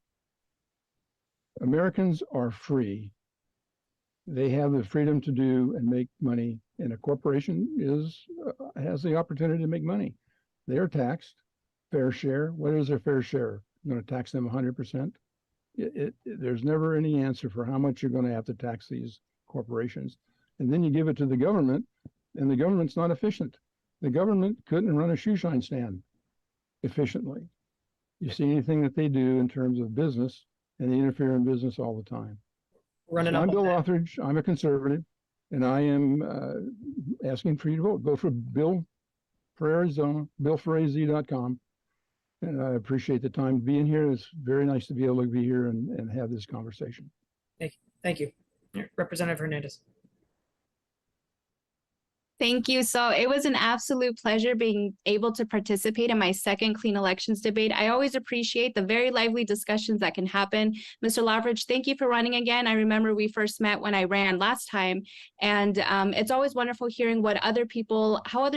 Americans are free. They have the freedom to do and make money, and a corporation has the opportunity to make money. They are taxed, fair share. What is their fair share? I'm going to tax them 100%? There's never any answer for how much you're going to have to tax these corporations. And then you give it to the government, and the government's not efficient. The government couldn't run a shoe shine stand efficiently. You see anything that they do in terms of business, and they interfere in business all the time. I'm Bill Lothridge. I'm a conservative, and I am asking for you to vote. Go for Bill for Arizona, billforaz.com. And I appreciate the time being here. It's very nice to be able to be here and have this conversation. Thank you. Representative Hernandez. Thank you. So it was an absolute pleasure being able to participate in my second clean elections debate. I always appreciate the very lively discussions that can happen. Mr. Lothridge, thank you for running again. I remember we first met when I ran last time, and it's always wonderful hearing how other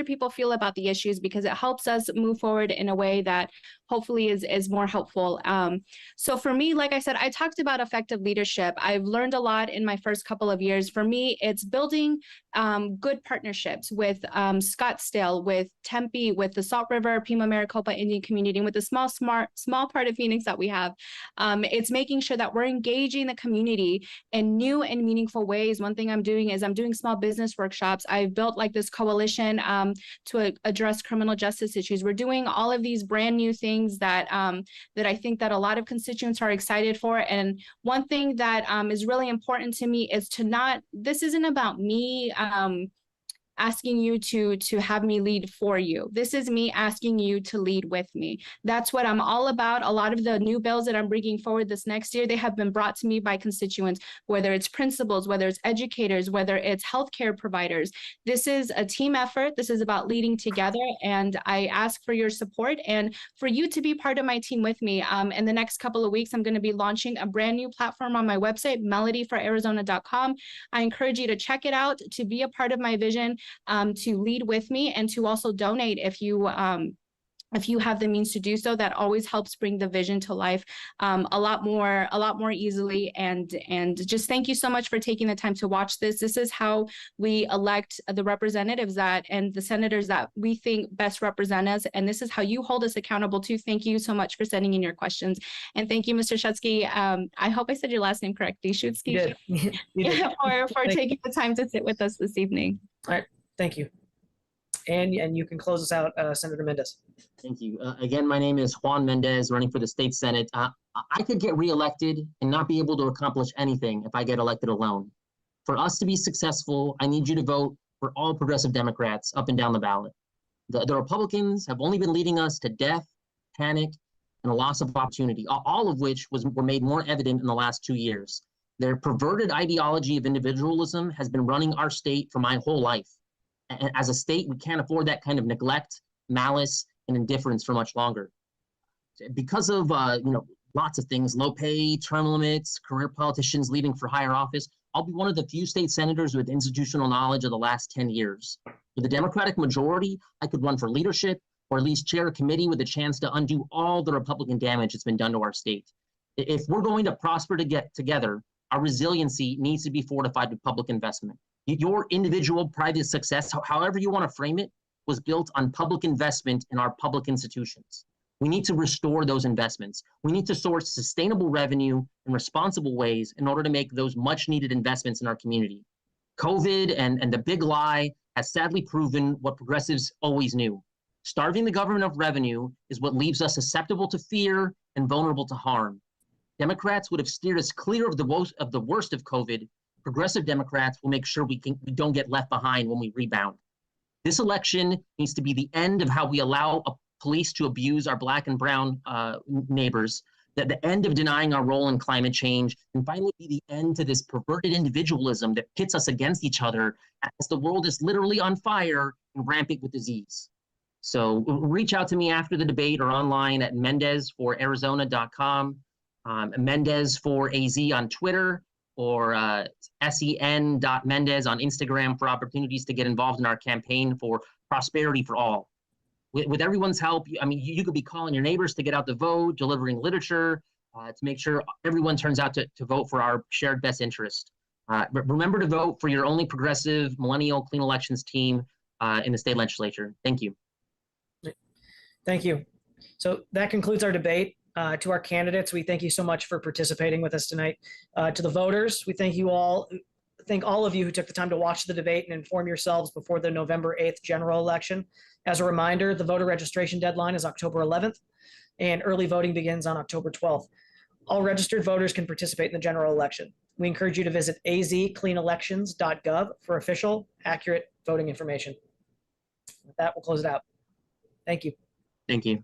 people feel about the issues, because it helps us move forward in a way that hopefully is more helpful. So for me, like I said, I talked about effective leadership. I've learned a lot in my first couple of years. For me, it's building good partnerships with Scottsdale, with Tempe, with the Salt River, Pima Maricopa Indian community, and with the small part of Phoenix that we have. It's making sure that we're engaging the community in new and meaningful ways. One thing I'm doing is I'm doing small business workshops. I've built like this coalition to address criminal justice issues. We're doing all of these brand new things that I think that a lot of constituents are excited for. And one thing that is really important to me is this isn't about me asking you to have me lead for you. This is me asking you to lead with me. That's what I'm all about. A lot of the new bills that I'm bringing forward this next year, they have been brought to me by constituents, whether it's principals, whether it's educators, whether it's healthcare providers. This is a team effort. This is about leading together. And I ask for your support and for you to be part of my team with me. In the next couple of weeks, I'm going to be launching a brand new platform on my website, melodyforarizona.com. I encourage you to check it out, to be a part of my vision, to lead with me, and to also donate if you have the means to do so. That always helps bring the vision to life a lot more easily. And just thank you so much for taking the time to watch this. This is how we elect the representatives and the senators that we think best represent us. And this is how you hold us accountable too. Thank you so much for sending in your questions. And thank you, Mr. Shutsky. I hope I said your last name correctly, Shutsky. You did. for taking the time to sit with us this evening. All right. Thank you. And you can close us out, Senator Mendes. Thank you. Again, my name is Juan Mendes, running for the state Senate. I could get reelected and not be able to accomplish anything if I get elected alone. For us to be successful, I need you to vote for all progressive Democrats up and down the ballot. The Republicans have only been leading us to death, panic, and a loss of opportunity, all of which were made more evident in the last 2 years. Their perverted ideology of individualism has been running our state for my whole life. And as a state, we can't afford that kind of neglect, malice, and indifference for much longer. Because of lots of things, low pay, term limits, career politicians leaving for higher office, I'll be one of the few state senators with institutional knowledge of the last 10 years. With a Democratic majority, I could run for leadership or at least chair a committee with a chance to undo all the Republican damage that's been done to our state. If we're going to prosper together, our resiliency needs to be fortified with public investment. Your individual private success, however you want to frame it, was built on public investment in our public institutions. We need to restore those investments. We need to source sustainable revenue in responsible ways in order to make those much needed investments in our community. COVID and the big lie has sadly proven what progressives always knew. Starving the government of revenue is what leaves us susceptible to fear and vulnerable to harm. Democrats would have steered us clear of the worst of COVID. Progressive Democrats will make sure we don't get left behind when we rebound. This election needs to be the end of how we allow police to abuse our Black and brown neighbors, the end of denying our role in climate change, and finally be the end to this perverted individualism that pits us against each other as the world is literally on fire and rampant with disease. So reach out to me after the debate or online at mendesforarizona.com, Mendes for AZ on Twitter, or sen.mendes on Instagram for opportunities to get involved in our campaign for prosperity for all. With everyone's help, I mean, you could be calling your neighbors to get out the vote, delivering literature to make sure everyone turns out to vote for our shared best interest. Remember to vote for your only progressive millennial clean elections team in the state legislature. Thank you. Thank you. So that concludes our debate. To our candidates, we thank you so much for participating with us tonight. To the voters, we thank all of you who took the time to watch the debate and inform yourselves before the November 8th general election. As a reminder, the voter registration deadline is October 11th, and early voting begins on October 12th. All registered voters can participate in the general election. We encourage you to visit azcleanelections.gov for official, accurate voting information. With that, we'll close it out. Thank you. Thank you.